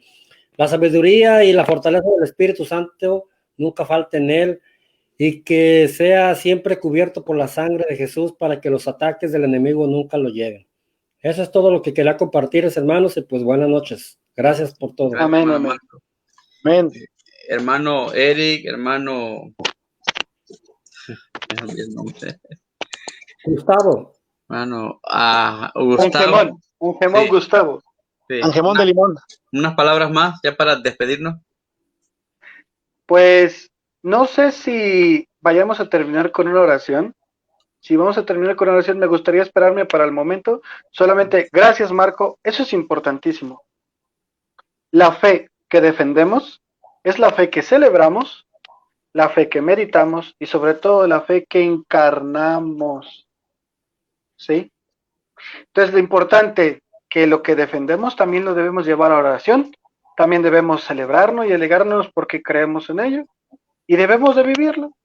la sabiduría y la fortaleza del Espíritu Santo nunca falte en él y que sea siempre cubierto por la sangre de Jesús para que los ataques del enemigo nunca lo lleguen. Eso es todo lo que quería compartir, hermanos, y pues buenas noches. Gracias por todo. Gracias, Amén, amén. Amén. Hermano Eric, hermano Gustavo. Hermano Gustavo. Angemón, Sí. Gustavo. Sí. Angemón de Limón. Unas palabras más ya para despedirnos. Pues no sé si vayamos a terminar con una oración. Si vamos a terminar con una oración, me gustaría esperarme para el momento. Solamente, gracias Marco, eso es importantísimo. La fe que defendemos es la fe que celebramos, la fe que meditamos y sobre todo la fe que encarnamos. ¿Sí? Entonces, lo importante que lo que defendemos también lo debemos llevar a oración, también debemos celebrarnos y alegrarnos porque creemos en ello y debemos de vivirlo.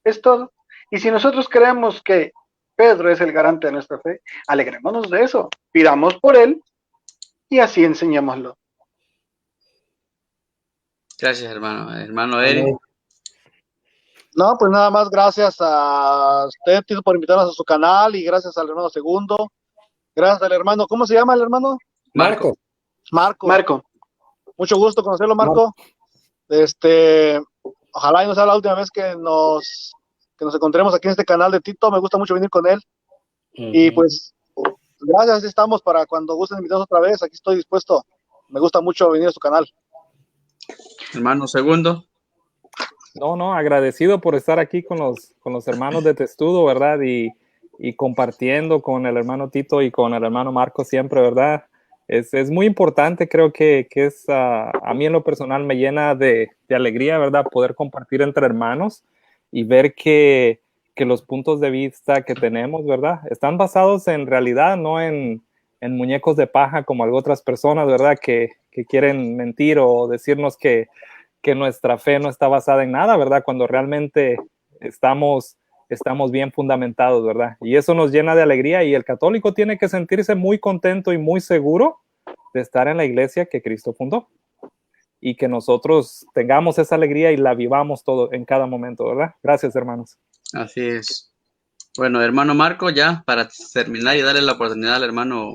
Es todo. Y si nosotros creemos que Pedro es el garante de nuestra fe, alegrémonos de eso, pidamos por él y así enseñémoslo. Gracias, hermano. Hermano Eric. No, pues nada más gracias a usted, Tito, por invitarnos a su canal y gracias al hermano Segundo. Gracias al hermano, ¿cómo se llama el hermano? Marco. Marco. Mucho gusto conocerlo, Marco. Ojalá y no sea la última vez que nos encontremos aquí en este canal de Tito. Me gusta mucho venir con él. Y pues, gracias, estamos para cuando gusten invitarnos otra vez. Aquí estoy dispuesto. Me gusta mucho venir a su canal. Hermano Segundo. No, agradecido por estar aquí con los hermanos de Testudo, ¿verdad? Y compartiendo con el hermano Tito y con el hermano Marco siempre, ¿verdad? Es muy importante, creo que es, a mí en lo personal me llena de alegría, ¿verdad? Poder compartir entre hermanos y ver que los puntos de vista que tenemos, ¿verdad? Están basados en realidad, no en muñecos de paja como otras personas, ¿verdad? Que quieren mentir o decirnos que nuestra fe no está basada en nada, ¿verdad? Cuando realmente estamos bien fundamentados, ¿verdad? Y eso nos llena de alegría y el católico tiene que sentirse muy contento y muy seguro de estar en la iglesia que Cristo fundó y que nosotros tengamos esa alegría y la vivamos todo en cada momento, ¿verdad? Gracias, hermanos. Así es. Bueno, hermano Marco, ya para terminar y darle la oportunidad al hermano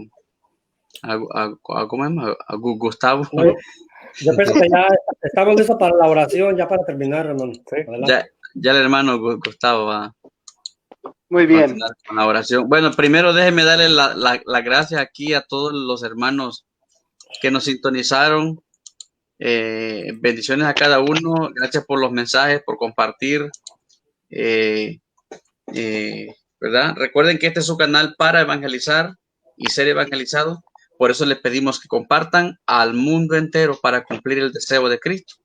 a Gustavo. Yo pienso que ya estamos listos para la oración, ya para terminar, hermano. Sí, ya el hermano Gustavo va. Muy bien. Con la oración. Bueno, primero déjeme darle la gracias aquí a todos los hermanos que nos sintonizaron. Bendiciones a cada uno. Gracias por los mensajes, por compartir. ¿Verdad? Recuerden que este es su canal para evangelizar y ser evangelizado. Por eso les pedimos que compartan al mundo entero para cumplir el deseo de Cristo.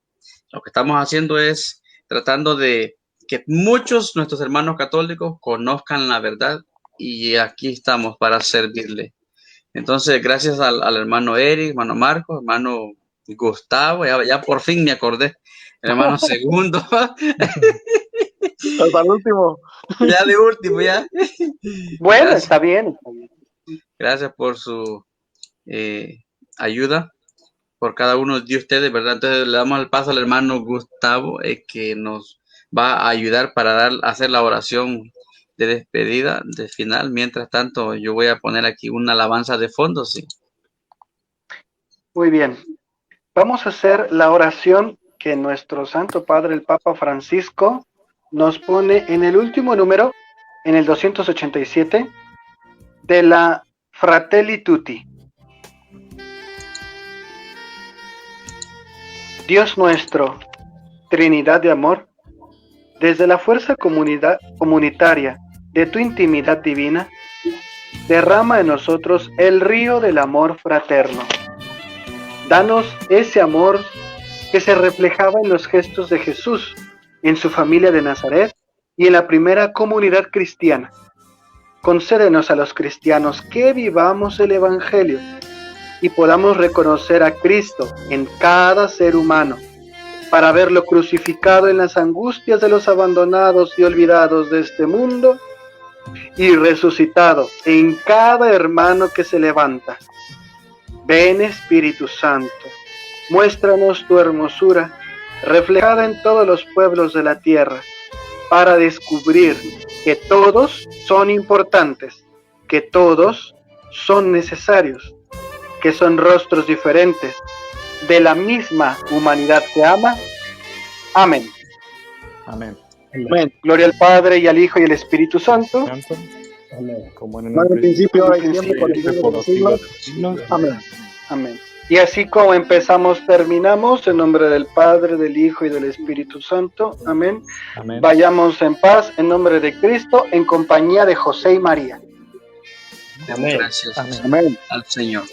Lo que estamos haciendo es tratando de que muchos nuestros hermanos católicos conozcan la verdad y aquí estamos para servirle. Entonces, gracias al hermano Eric, hermano Marcos, hermano Gustavo, ya por fin me acordé, el hermano Segundo. Hasta el último. Ya de último, ya. Bueno, gracias. está bien. Gracias por su ayuda. por cada uno de ustedes, ¿verdad? Entonces le damos el paso al hermano Gustavo, que nos va a ayudar para hacer la oración de despedida, de final. Mientras tanto, yo voy a poner aquí una alabanza de fondo, sí. Muy bien. Vamos a hacer la oración que nuestro Santo Padre, el Papa Francisco, nos pone en el último número, en el 287, de la Fratelli Tutti. Dios nuestro, Trinidad de amor, desde la fuerza comunitaria de tu intimidad divina, derrama en nosotros el río del amor fraterno. Danos ese amor que se reflejaba en los gestos de Jesús, en su familia de Nazaret y en la primera comunidad cristiana. Concédenos a los cristianos que vivamos el Evangelio y podamos reconocer a Cristo en cada ser humano, para verlo crucificado en las angustias de los abandonados y olvidados de este mundo, y resucitado en cada hermano que se levanta. Ven, Espíritu Santo, muéstranos tu hermosura, reflejada en todos los pueblos de la tierra, para descubrir que todos son importantes, que todos son necesarios, que son rostros diferentes de la misma humanidad que ama. Amén. Amén. Amén. Gloria al Padre, y al Hijo, y al Espíritu Santo. Amén. Como en Como en el principio, ahora y siempre, por los siglos de los siglos. Amén. Amén. Y así como empezamos, terminamos, en nombre del Padre, del Hijo y del Espíritu Santo. Amén. Amén. Vayamos en paz, en nombre de Cristo, en compañía de José y María. Gracias Amén. al Señor.